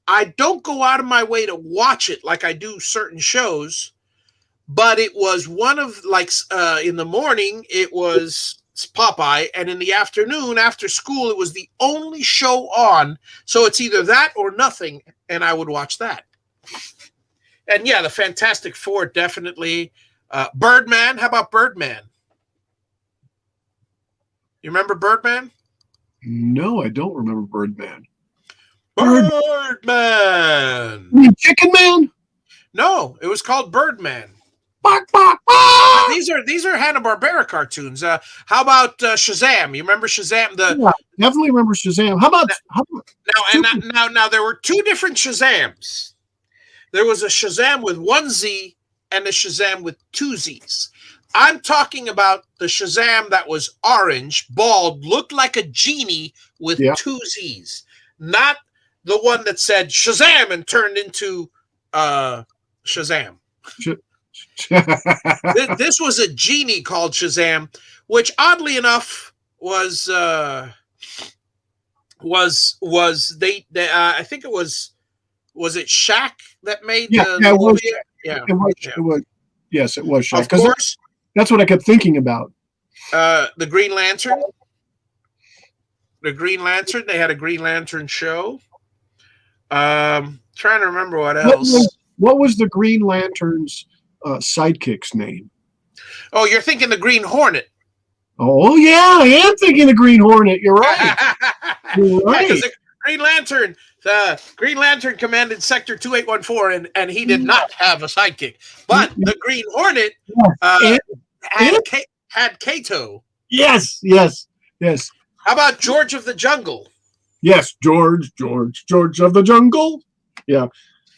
I don't go out of my way to watch it like I do certain shows, but it was one of, like, in the morning it was Popeye, and in the afternoon after school it was the only show on, so it's either that or nothing, and I would watch that. And yeah, the Fantastic Four, definitely. Birdman. How about Birdman? You remember Birdman? No, I don't remember Birdman. Birdman. You mean Chicken Man? No, it was called Birdman. Bark, bark, bark. These are Hanna Barbera cartoons. How about Shazam? You remember Shazam? Definitely remember Shazam. How about now? There were two different Shazams. There was a Shazam with one Z and a Shazam with two Z's. I'm talking about the Shazam that was orange, bald, looked like a genie with two Z's, not the one that said Shazam and turned into Shazam. This was a genie called Shazam, which oddly enough was I think it was it Shaq that made the Yeah. It was. It was. Yes, it was Shag. Of course. That's what I kept thinking about. The Green Lantern. The Green Lantern. They had a Green Lantern show. Trying to remember what else. What was the Green Lantern's sidekick's name? Oh, you're thinking the Green Hornet. Oh yeah, I am thinking the Green Hornet. You're right. You're right. Yeah, the Green Lantern commanded Sector 2814, and he did not have a sidekick. But the Green Hornet had Kato. Yes. How about George of the Jungle? Yes, George of the Jungle. Yeah.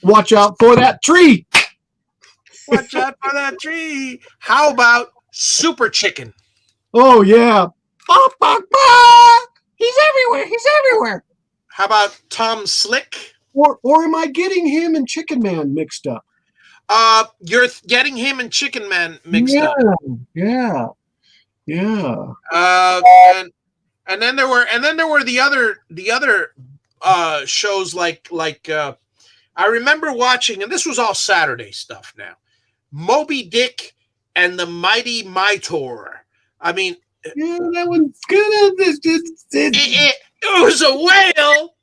Watch out for that tree. Watch out for that tree. How about Super Chicken? Oh, yeah. Bah, bah, bah. He's everywhere. How about Tom Slick? Or am I getting him and Chicken Man mixed up? You're getting him and Chicken Man mixed up. Yeah. And then there were the other shows like I remember watching, and this was all Saturday stuff now. Moby Dick and the Mighty Mytor. I mean, that one's good. It was a whale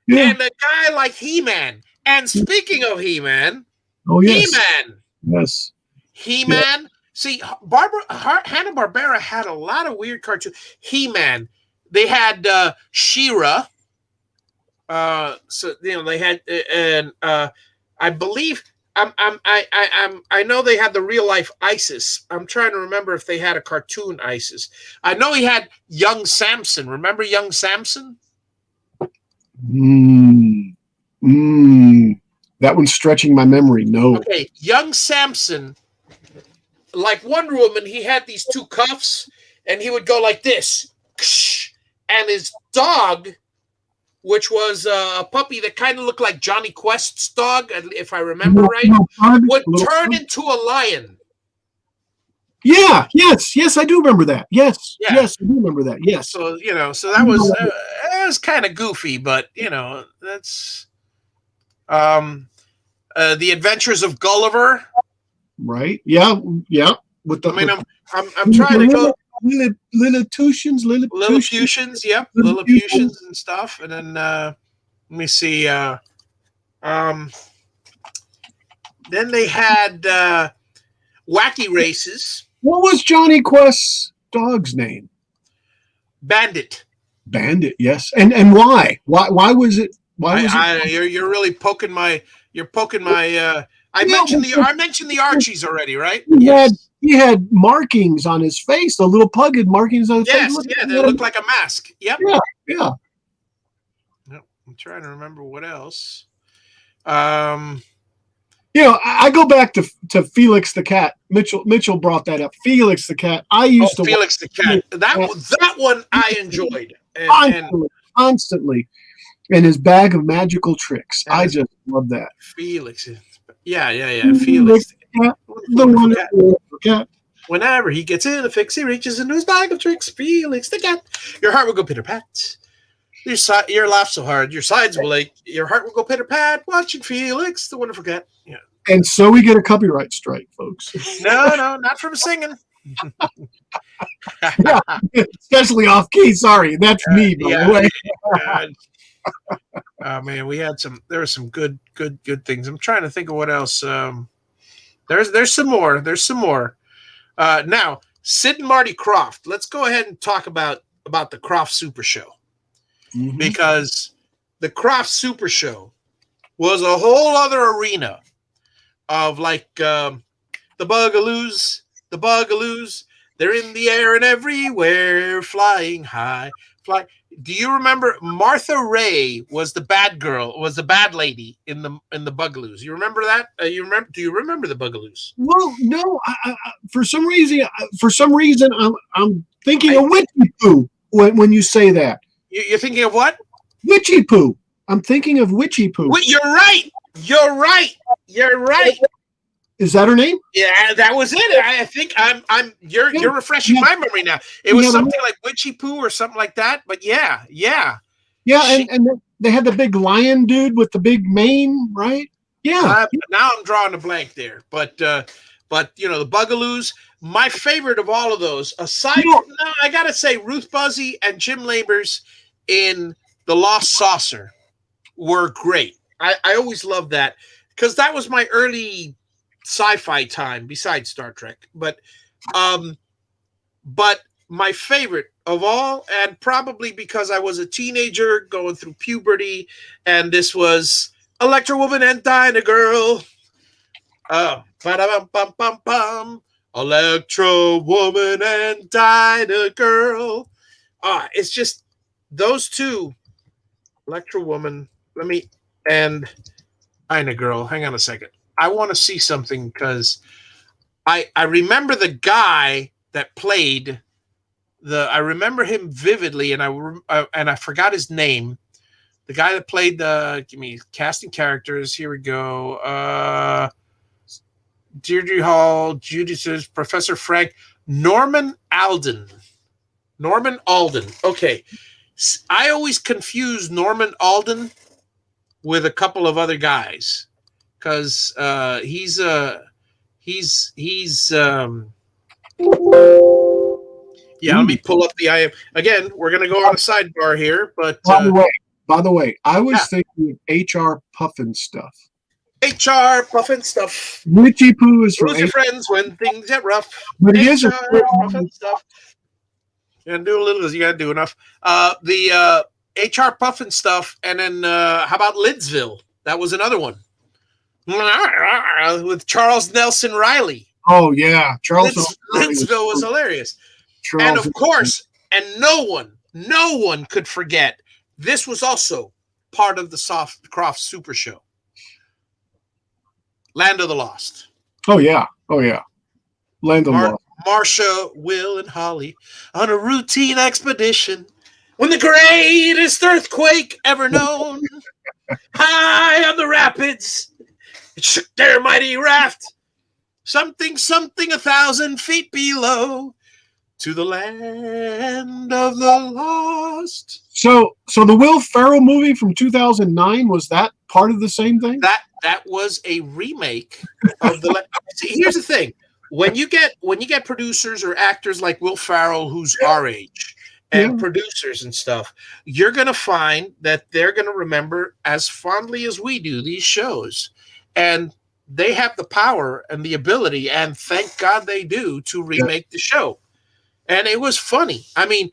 and a guy like He-Man. And speaking of He-Man, He-Man. Yes. He-Man. Yeah. See, Hanna Barbera had a lot of weird cartoons. He-Man. They had She-Ra. So they had, and I believe I know they had the real life Isis. I'm trying to remember if they had a cartoon Isis. I know he had Young Samson. Remember Young Samson? That one's stretching my memory. No. Okay, Young Samson, like Wonder Woman, he had these two cuffs, and he would go like this, and his dog, which was a puppy that kind of looked like Johnny Quest's dog, if I remember right, would turn into a lion. Yeah, yes, I do remember that. Yes, I do remember that. Yes. So so that was it was kind of goofy, but that's the Adventures of Gulliver. Right. Yeah. With the, I'm trying to go. Lilliputians, yep, Lilliputians and stuff, and then let me see. Then they had Wacky Races. What was Johnny Quest's dog's name? Bandit. Yes, and why? Why was it? Why was it? You're really poking my. You're poking my. I mentioned the Archies already, right? He had markings on his face. The little pug had markings on his face. Yes, they look like a mask. Yep. Yeah. I'm trying to remember what else. I go back to Felix the Cat. Mitchell brought that up. Felix the Cat. I used to Felix the Cat. That one I enjoyed. Constantly. And his bag of magical tricks. I just love that. Felix. Yeah. Felix. The wonderful cat. Whenever he gets in a fix, he reaches into his bag of tricks. Felix the Cat. Your heart will go pitter pat. Your laugh so hard, your sides will ache. Your heart will go pitter pat. Watching Felix the Wonderful Cat. Yeah. And so we get a copyright strike, folks. No, not from singing. Yeah, especially off key. Sorry, that's me. By the way. Oh man, there were some good things. I'm trying to think of what else. There's some more. Now, Sid and Marty Krofft. Let's go ahead and talk about the Krofft Super Show, because the Krofft Super Show was a whole other arena of like the Bugaloos. The Bugaloos, they're in the air and everywhere, flying high. Do you remember Martha Ray was the bad girl, was the bad lady in the Bugaloos? You remember that? Do you remember the Bugaloos? Well, no. For some reason, I'm thinking of Witchy Poo when you say that. You're thinking of what? Witchy Poo. I'm thinking of Witchy Poo. You're right. Is that her name? Yeah, that was it. I think you're refreshing my memory now. It was something like Witchy Poo or something like that. But yeah. And they had the big lion dude with the big mane, right? Yeah. Now I'm drawing a blank there, but the Bugaloos. My favorite of all of those, aside from now, I gotta say Ruth Buzzy and Jim Labors in The Lost Saucer were great. I always loved that because that was my early sci-fi time besides Star Trek. But my favorite of all, and probably because I was a teenager going through puberty, and this was Electro Woman and Dinah Girl. Ba-da-bum-bum-bum-bum. Electro Woman and Dinah Girl. It's just those two. Electro Woman. And Dinah Girl. Hang on a second. I want to see something because I remember the guy that played I remember him vividly, and I forgot his name. The guy that played give me casting characters. Here we go. Deirdre Hall, Judy says, Professor Frank, Norman Alden. Okay. I always confuse Norman Alden with a couple of other guys because he's let me pull up the IM. Again, we're going to go on a sidebar here, but by the way, I was thinking of HR Puffin stuff. HR Puffin stuff. Richie Poo is from Who's your friends when things get rough? But it is Puffin stuff. You gotta do a little as you gotta do enough. The HR Puffin stuff, and then how about Lidsville? That was another one. With Charles Nelson Riley. Oh yeah. Lidsville was hilarious. And of course, and no one could forget, this was also part of the Croft Super Show. Land of the Lost. Oh yeah. Land of the Lost. Marsha, Will, and Holly on a routine expedition when the greatest earthquake ever known high on the rapids, it shook their mighty raft something 1,000 feet below to the land of the lost. So the Will Ferrell movie from 2009, was that part of the same thing? That was a remake of the. See, here's the thing: when you get producers or actors like Will Ferrell, who's our age, and producers and stuff, you're gonna find that they're gonna remember as fondly as we do these shows, and they have the power and the ability, and thank God they do, to remake the show. And it was funny. I mean,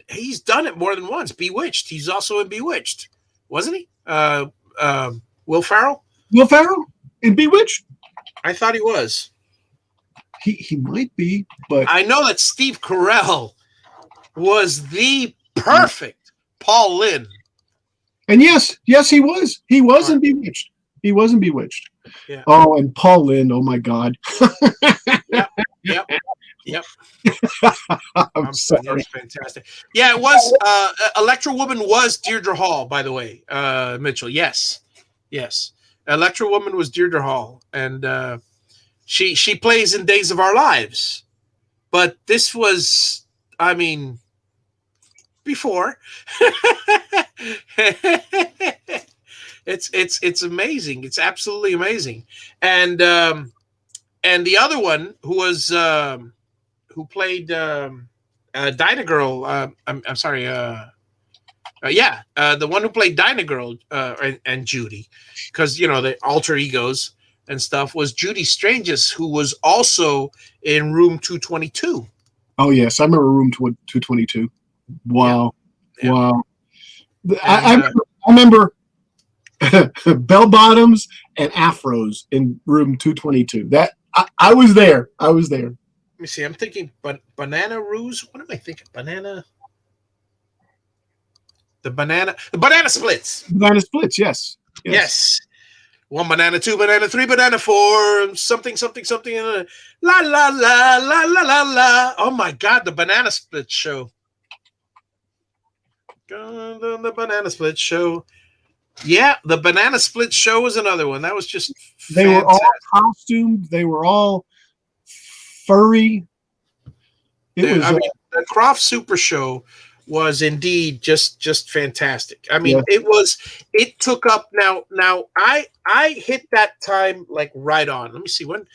he's done it more than once. Bewitched. He's also in Bewitched, wasn't he? Will Ferrell? Will Ferrell in Bewitched? I thought he was. He might be, but I know that Steve Carell was the perfect Paul Lynde. And yes, he was. He was in Bewitched. He was in Bewitched. Yeah. Oh, and Paul Lynde. Oh my God. Yep. I'm sorry. That was fantastic. Yeah, it was. Electro Woman was Deirdre Hall, by the way, Mitchell. Yes. Electro Woman was Deirdre Hall, and she plays in Days of Our Lives. But this was, before. It's amazing. It's absolutely amazing. And the other one who played Dinah Girl. I'm sorry. The one who played Dinah Girl and Judy, because the alter egos and stuff, was Judy Strangest, who was also in Room 222. Oh yes, I remember Room 222. Wow, yeah. Wow. I remember bell bottoms and afros in Room 222. That I was there. Let me see. I'm thinking, Banana Ruse. What am I thinking? The banana splits. Banana splits. Yes. 1 banana, 2 banana, 3 banana, 4 something. La la la la la la la. Oh my God, the Banana Split Show. The Banana Split Show. Yeah, the Banana Split Show was another one. That was just They were all costumed. They were all furry. The Croft Super Show was indeed just fantastic. I mean, Yeah. it took up I hit that time like right on. Let me see when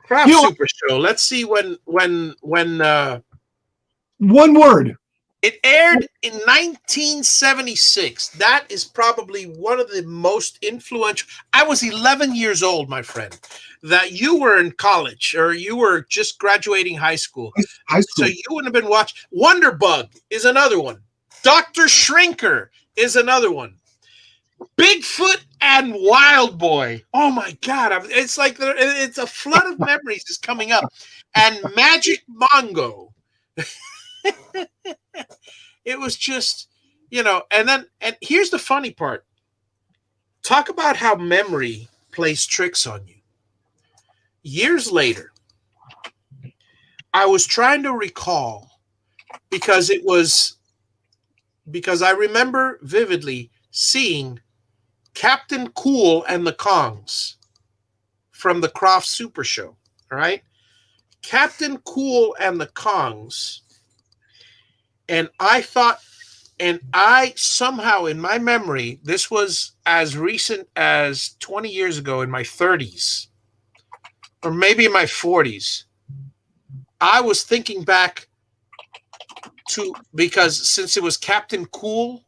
Craft You know, Super Show. Let's see when one word. it aired in 1976. That is probably one of the most influential. I was 11 years old, my friend. That you were in college or you were just graduating high school. High So school. you wouldn't have been watching. Wonderbug is another one. Dr. Shrinker is another one. Bigfoot and Wild Boy. Oh my God. It's like it's a flood of memories is coming up. And Magic Mongo. It was just, and here's the funny part. Talk about how memory plays tricks on you. Years later, I was trying to recall because I remember vividly seeing Captain Cool and the Kongs from the Croft Super Show. All right. Captain Cool and the Kongs. And I somehow in my memory, this was as recent as 20 years ago in my 30s, or maybe in my 40s. I was thinking back because since it was Captain Cool,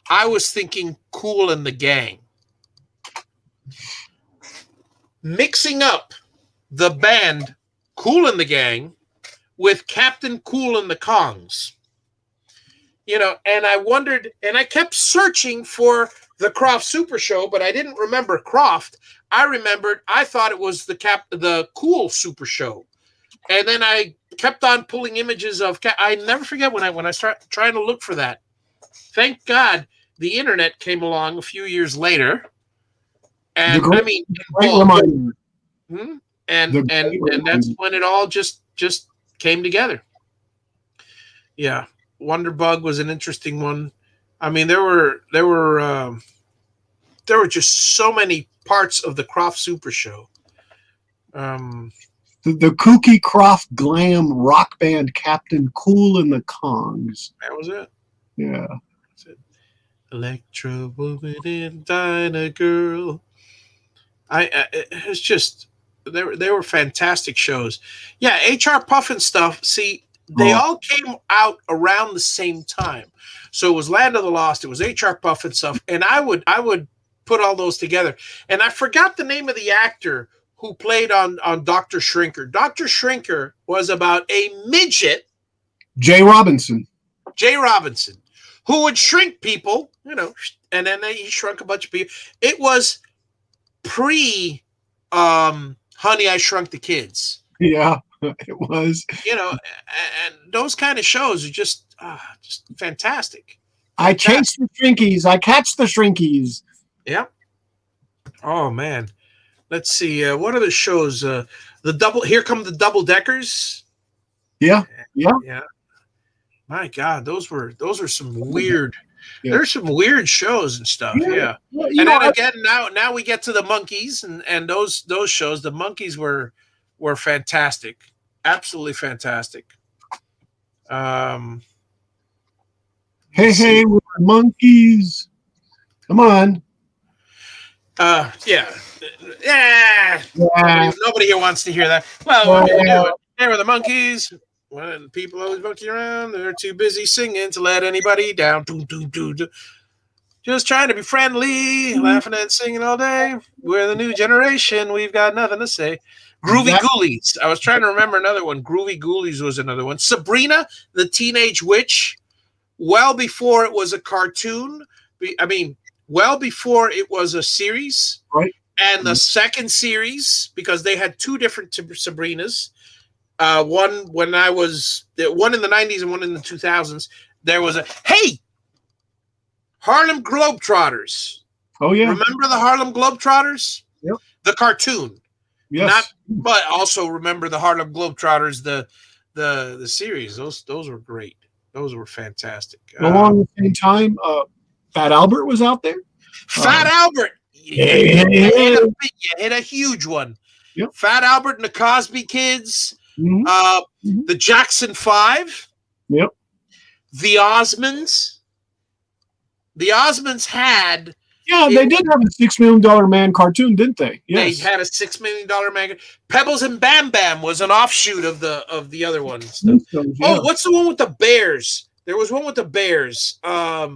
I was thinking Cool and the Gang. Mixing up the band Cool and the Gang with Captain Cool and the Kongs. And I wondered, and I kept searching for the Croft Super Show, but I didn't remember Croft. I thought it was the Cool Super Show. And then I kept on pulling images of, I never forget when I start trying to look for that. Thank God the internet came along a few years later. And great reminder. And that's when it all just came together. Yeah. Wonderbug was an interesting one. I mean, there were just so many parts of the Croft Super Show. The kooky Croft glam rock band Captain Cool and the Kongs. That was it. Yeah. That's it. Electra Woman and Dinah Girl. It's just they were fantastic shows. Yeah, HR Puffin stuff. See. They all came out around the same time. So it was Land of the Lost, it was HR Puffin stuff, and I would put all those together. And I forgot the name of the actor who played on Dr. Shrinker. Dr. Shrinker was about a midget. Jay Robinson, who would shrink people, and then he shrunk a bunch of people. It was pre Honey, I Shrunk the Kids. Yeah. It was, and those kind of shows are just fantastic. I chase the Shrinkies. I catch the Shrinkies. Yeah. Oh man, let's see. What are the shows? Here come the Double Deckers. Yeah. My God, those were some weird. Yeah. There's some weird shows and stuff. Yeah. And then again, now we get to the Monkees and those shows. The Monkees were fantastic. Absolutely fantastic. Hey, we're monkeys. Come on. Yeah. Nobody here wants to hear that. Well, they were the Monkees. When people always monkey around, they're too busy singing to let anybody down. Just trying to be friendly, laughing and singing all day. We're the new generation. We've got nothing to say. Groovy Ghoulies. I was trying to remember another one. Groovy Ghoulies was another one. Sabrina, the Teenage Witch. Well before it was a cartoon. Well before it was a series. Right. And the second series, because they had two different Sabrinas. One in the 90s and one in the 2000s. There was Harlem Globetrotters. Oh, yeah. Remember the Harlem Globetrotters? Yep. The cartoon. Yes. But also remember the Harlem Globetrotters, the series. Those were great. Those were fantastic. Along the same time, Fat Albert was out there. Fat Albert. You hit a huge one. Yep. Fat Albert and the Cosby Kids. Mm-hmm. The Jackson 5. Yep. The Osmonds. The Osmonds had. Yeah, they did have a $6 million man cartoon, didn't they? They Yes. had a $6 million man. Pebbles and Bam Bam was an offshoot of the other ones. Yeah. Oh, what's the one with the bears? There was one with the bears. There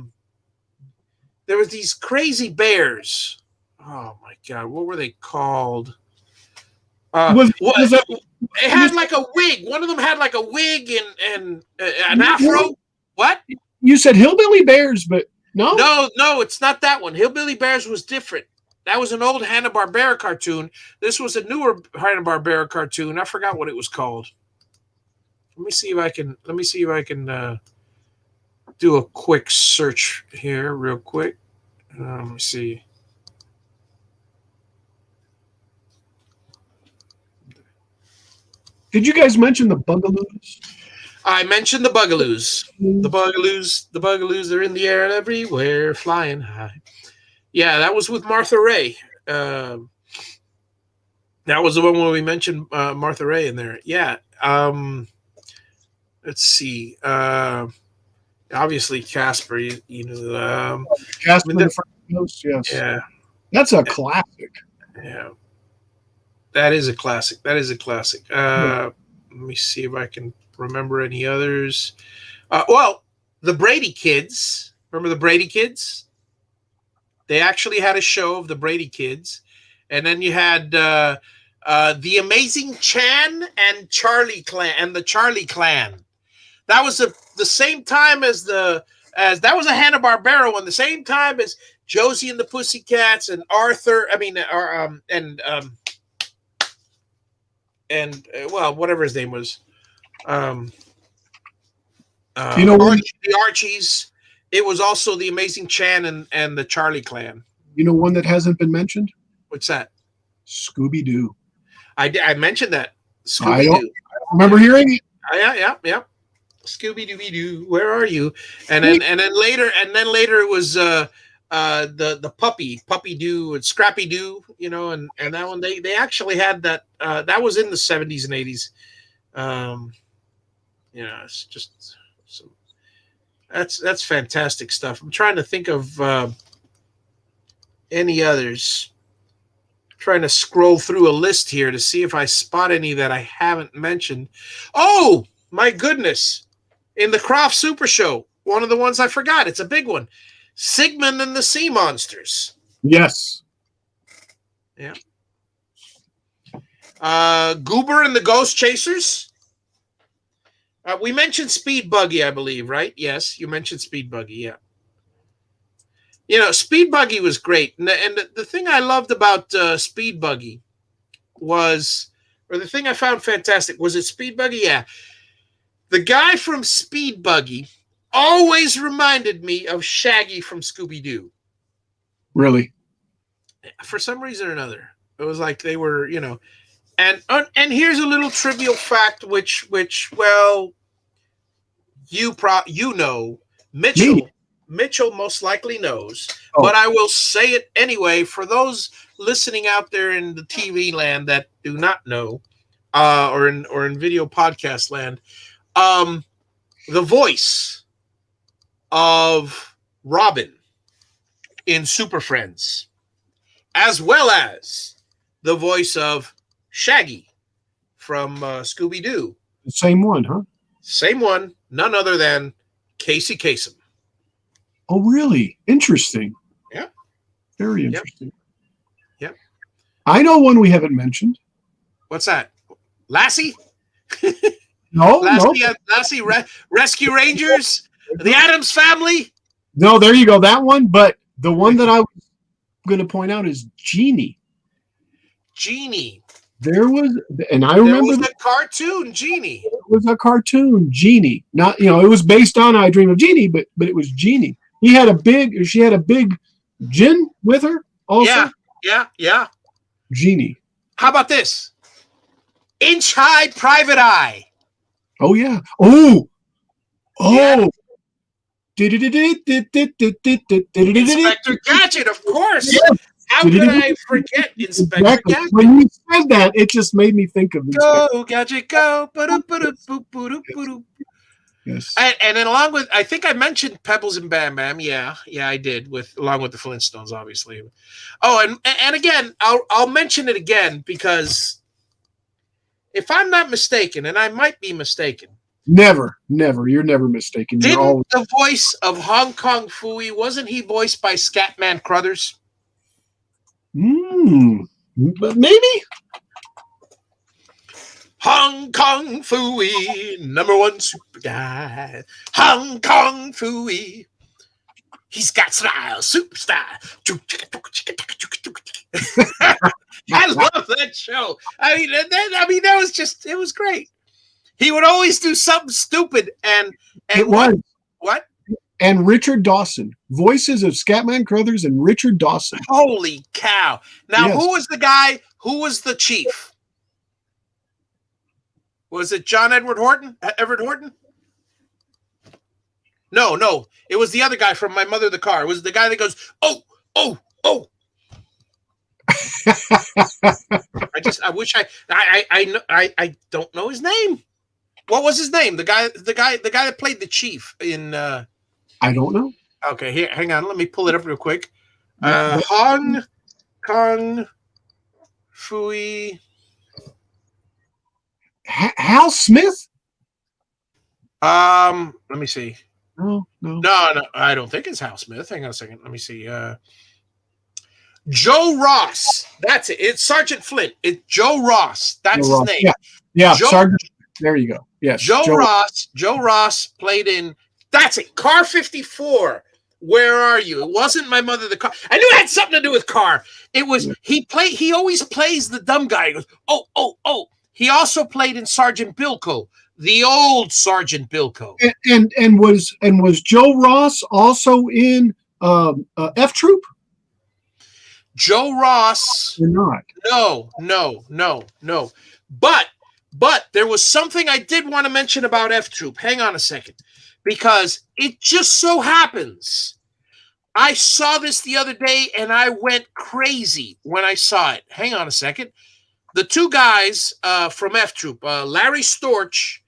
was these crazy bears. Oh my god, what were they called? It had like a wig. One of them had like a wig and an afro. What? You said Hillbilly Bears, but no, it's not that one. Hillbilly Bears was different. That was an old Hanna Barbera cartoon. This was a newer Hanna Barbera cartoon. I forgot what it was called. Let me see if I can do a quick search here, real quick. Let me see. Did you guys mention the Bugaloos? I mentioned the Bugaloos. The Bugaloos, they're in the air everywhere, flying high. Yeah, that was with Martha Raye. That was the one where we mentioned Martha Raye in there. Yeah. Let's see. Obviously, Casper. Casper the Friendly Ghost. Yes. Yeah. That's a classic. Yeah. That is a classic. Let me see if I can remember any others. Well, the Brady Kids. Remember the Brady Kids? They actually had a show of the Brady Kids. And then you had the Amazing Chan and Charlie Clan and the Charlie Clan. That was the same time as that was a Hanna-Barbera one, the same time as Josie and the Pussycats and Arthur. I mean, whatever his name was. The Archies. It was also the Amazing Chan and the Charlie Clan. You know one that hasn't been mentioned? What's that? Scooby-Doo. I mentioned that. I don't remember hearing it. Yeah. Scooby-Dooby-Doo, where are you? And then later it was the Puppy Doo and Scrappy Doo, and that one they actually had that that was in the 70s and 80s. It's just some that's fantastic stuff. I'm trying to think of any others. I'm trying to scroll through a list here to see if I spot any that I haven't mentioned. Oh my goodness. In the Croft Super Show, one of the ones I forgot. It's a big one. Sigmund and the Sea Monsters. Yes. Yeah. Goober and the Ghost Chasers. We mentioned Speed Buggy, I believe, right? Yes, you mentioned Speed Buggy, yeah. Speed Buggy was great. And the thing I loved about Speed Buggy the thing I found fantastic, was it Speed Buggy? Yeah. The guy from Speed Buggy always reminded me of Shaggy from Scooby-Doo. Really? For some reason or another. It was like they were, and here's a little trivial fact, which well, Mitchell most likely knows, but I will say it anyway for those listening out there in the TV land that do not know, or in video podcast land. The voice of Robin in Super Friends, as well as the voice of Shaggy from Scooby-Doo. The same one, huh? Same one, none other than Casey Kasem. Oh, really? Interesting. Yeah. Very interesting. Yep. I know one we haven't mentioned. What's that? Lassie? No. Lassie Rescue Rangers? The Addams Family? No, there you go. That one. But the one that I was going to point out is Genie. Genie. There was, and I remember there was a cartoon, Genie. It was a cartoon, Genie. Not, it was based on I Dream of Genie, but it was Genie. She had a big gin with her also. Yeah. Genie. How about this? Inch High Private Eye. Oh yeah. Oh. Yeah. Inspector Gadget, of course. Yes. How could I forget Inspector Gadget? When you said that, it just made me think of Go, Gadget, go. Yes. And then along with, I think I mentioned Pebbles and Bam Bam. Yeah, I did, along with the Flintstones, obviously. Oh, and again, I'll mention it again because if I'm not mistaken, and I might be mistaken, Never. You're never mistaken. You're didn't always. the voice of Hong Kong Phooey, wasn't he voiced by Scatman Crothers? But maybe. Hong Kong Phooey, #1 super guy. Hong Kong Phooey. He's got style, superstar. I love that show. I mean, that was just, it was great. He would always do something stupid, and It was. What? And Richard Dawson, voices of Scatman Crothers and Richard Dawson. Holy cow! Now, Yes. Who was the guy? Who was the chief? Was it John Edward Horton? Everett Horton? No, it was the other guy from My Mother the Car. It was the guy that goes, oh. I wish I don't know his name. What was his name? The guy that played the chief in. I don't know. Okay, here, hang on. Let me pull it up real quick. Hong Kong Phooey. Hal Smith? Let me see. No. No, I don't think it's Hal Smith. Hang on a second. Let me see. Joe Ross. That's it. It's Sergeant Flint. It's Joe Ross. That's his name. Yeah. Sergeant. There you go. Yes. Joe Ross. Joe Ross played in. That's it. Car 54. Where are you? It wasn't My Mother the Car. I knew it had something to do with Car. It was. He always plays the dumb guy. He goes, oh. He also played in Sergeant Bilko, the old Sergeant Bilko. And was Joe Ross also in F Troop? Joe Ross. Or not? No. But there was something I did want to mention about F Troop. Hang on a second. Because it just so happens, I saw this the other day and I went crazy when I saw it. Hang on a second. The two guys from F Troop, Larry Storch,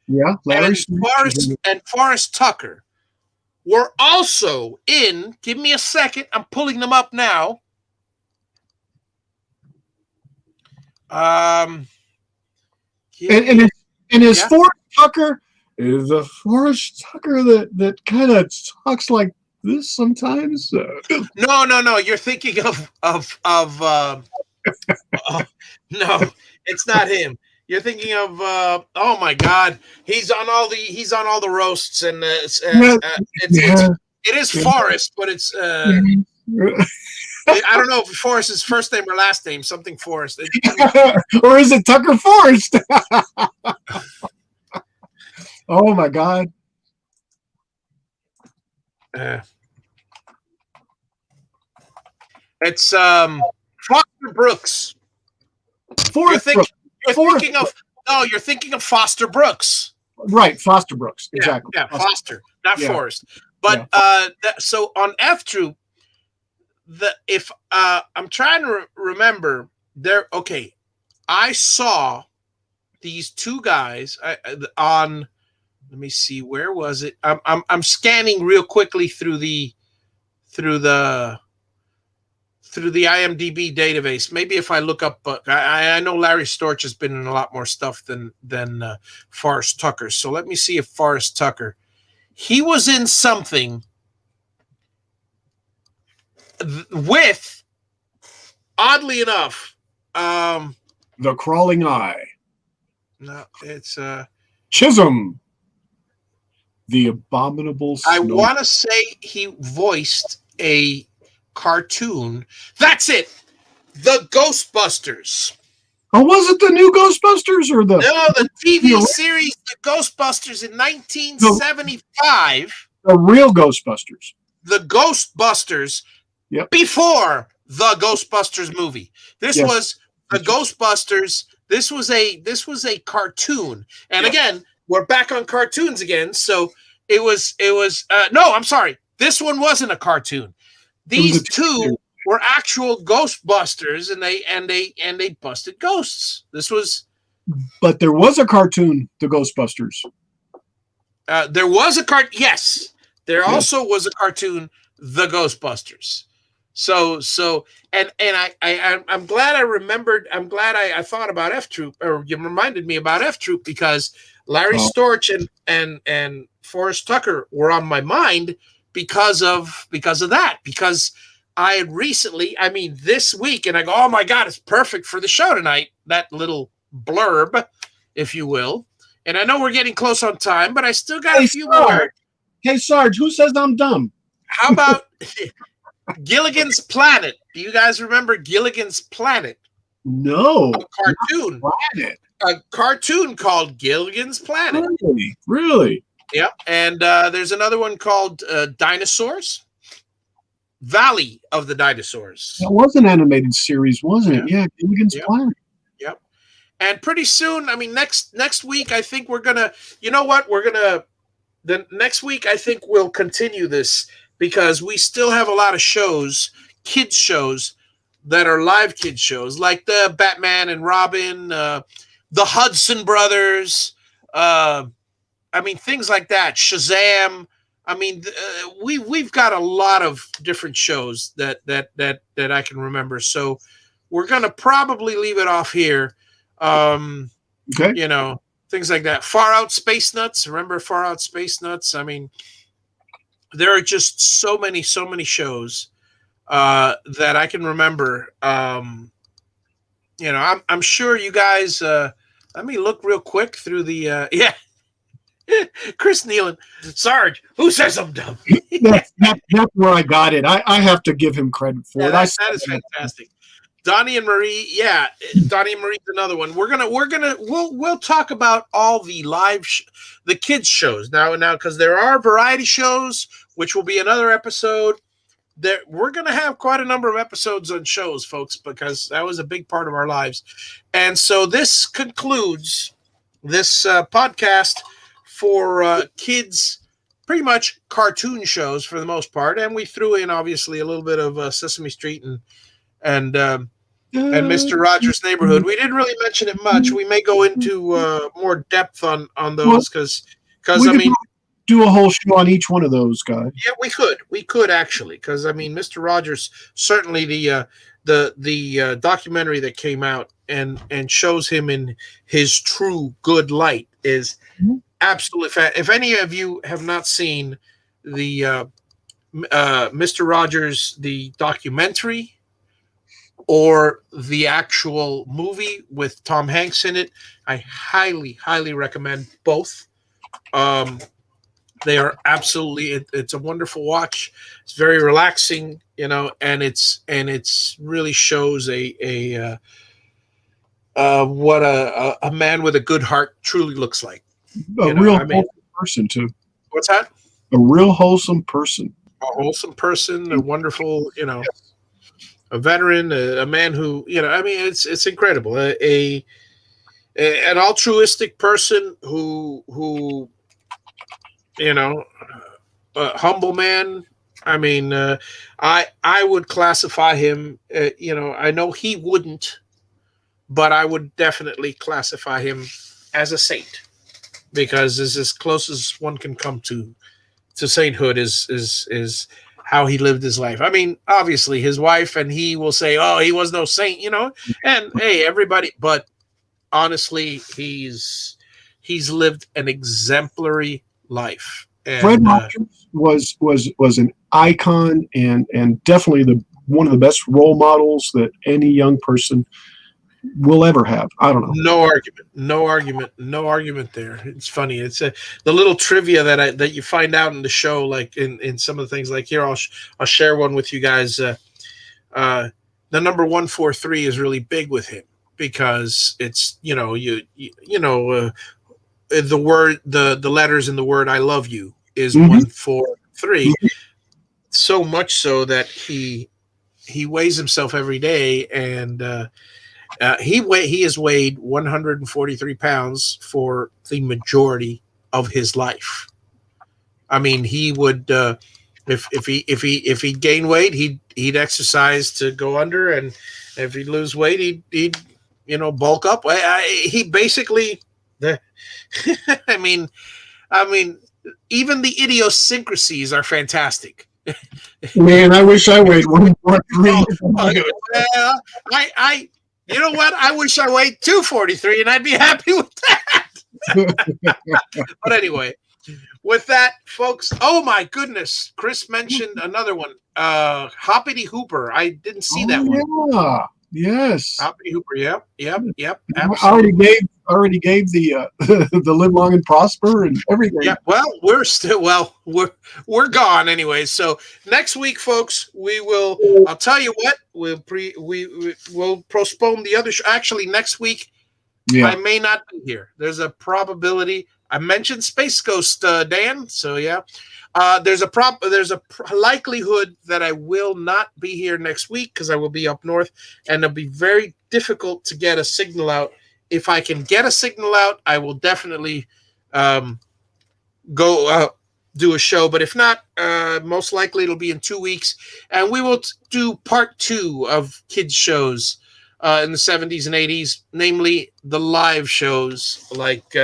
and Forrest Tucker, were also in. Give me a second. I'm pulling them up now. And is Forrest Tucker is a Forrest Tucker that kind of talks like this sometimes? No. You're thinking of no, it's not him. You're thinking of oh my God, he's on all the roasts, and it is Forrest, but it's I don't know if Forrest is first name or last name, something Forrest. Or is it Tucker Forrest? Oh my God. It's Foster Brooks. You're thinking of Foster Brooks. Right, Foster Brooks. Exactly. Yeah, Foster, not Forrest. But so on F Troop, if I'm trying to remember there. Okay, I saw these two guys on. Let me see, where was it? I'm scanning real quickly through the IMDb database. Maybe if I look up, I know Larry Storch has been in a lot more stuff than Forrest Tucker. So let me see if Forrest Tucker, he was in something with, oddly enough, The Crawling Eye. No, it's Chisholm. The Abominable Snow. I want to say he voiced a cartoon. That's it. The Ghostbusters. Oh, was it the new Ghostbusters or the? No, the TV series, The Ghostbusters in 1975. The real Ghostbusters. The Ghostbusters. Yep. Before the Ghostbusters movie. This was the Ghostbusters. This was a cartoon. And again, we're back on cartoons again. So it was no, I'm sorry. This one wasn't a cartoon. These two were actual Ghostbusters, and they busted ghosts. This was. But there was a cartoon, The Ghostbusters. There was a Yes, there also was a cartoon, The Ghostbusters. I'm glad I remembered. I'm glad I thought about F Troop, or you reminded me about F Troop, because Larry Storch and Forrest Tucker were on my mind because of that. Because I had recently, this week, and I go, oh my God, it's perfect for the show tonight. That little blurb, if you will. And I know we're getting close on time, but I still got a few more. Hey, Sarge, who says I'm dumb? How about Gilligan's Planet? Do you guys remember Gilligan's Planet? No. A cartoon. A cartoon called Gilligan's Planet. Really? Yep. And there's another one called Dinosaurs. Valley of the Dinosaurs. That was an animated series, wasn't it? Yeah, Gilligan's Planet. Yep. And pretty soon, next week, I think we're gonna. You know what? The next week, I think we'll continue this, because we still have a lot of shows, kids shows, that are live kids shows, like the Batman and Robin, the Hudson Brothers, things like that. Shazam. We've got a lot of different shows that I can remember. So we're gonna probably leave it off here. Okay. Things like that. Far Out Space Nuts. Remember Far Out Space Nuts? There are just so many shows that I can remember. I'm sure you guys. Let me look real quick through the. Chris Nealon, Sarge, who says I'm dumb? that's where I got it. I have to give him credit for it. That is fantastic. Donnie and Marie, Donnie and Marie's another one. We'll talk about all the the kids shows now, because there are variety shows, which will be another episode. We're gonna have quite a number of episodes on shows, folks, because that was a big part of our lives. And so this concludes this podcast for kids, pretty much cartoon shows for the most part, and we threw in obviously a little bit of Sesame Street and Mr. Rogers' Neighborhood. We didn't really mention it much. We may go into more depth on those, because do a whole show on each one of those guys. Yeah, we could actually, because Mr. Rogers, certainly the documentary that came out and shows him in his true good light is absolutely if any of you have not seen the Mr. Rogers, the documentary, or the actual movie with Tom Hanks in it, I highly recommend both. They are absolutely, it's a wonderful watch. It's very relaxing, and it's really shows what a man with a good heart truly looks like. A real wholesome person too. What's that? A real wholesome person. A wholesome person, a wonderful, a veteran, a man who, it's incredible. An altruistic person who a humble man. I would classify him, I know he wouldn't, but I would definitely classify him as a saint, because it's as close as one can come to sainthood is how he lived his life. Obviously his wife and he will say, oh, he was no saint, and hey, everybody, but honestly, he's lived an exemplary life. And, Fred Rogers was an icon and definitely one of the best role models that any young person will ever have. I don't know. No argument there. It's funny. It's the little trivia that you find out in the show, like in some of the things. Like here, I'll share one with you guys. The number 143 is really big with him, because it's the word, the letters in the word "I love you" is 143. So much so that he weighs himself every day, and he has weighed 143 pounds for the majority of his life. He would if he gain weight, he'd exercise to go under, and if he lose weight, he'd bulk up. He basically even the idiosyncrasies are fantastic. Man, I wish I weighed 143. Well, I you know what? I wish I weighed 243 and I'd be happy with that. But anyway, with that, folks, oh my goodness, Chris mentioned another one, Hoppity Hooper. I didn't see that one. Yeah, yes. Hoppity Hooper, yep, I absolutely. already gave the the live long and prosper and everything. Yeah, well, we're gone anyway. So next week, folks, we will. I'll tell you what. We'll postpone the other. Actually, next week, I may not be here. There's a probability. I mentioned Space Ghost, Dan. So yeah, there's a likelihood that I will not be here next week because I will be up north, and it'll be very difficult to get a signal out. If I can get a signal out, I will definitely go do a show. But if not, most likely it'll be in 2 weeks, and we will do part 2 of kids shows in the 70s and 80s, namely the live shows, like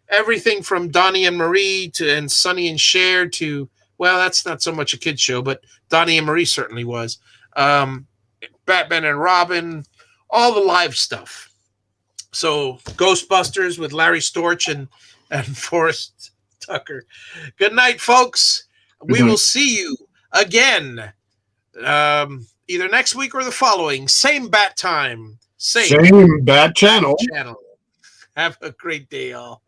everything from Donnie and Marie and Sonny and Cher to, well, that's not so much a kids show, but Donnie and Marie certainly was. Batman and Robin, all the live stuff. So Ghostbusters with Larry Storch and Forrest Tucker. Good night, folks. We will see you again either next week or the following. Same bat time. Same bat channel. Have a great day, all.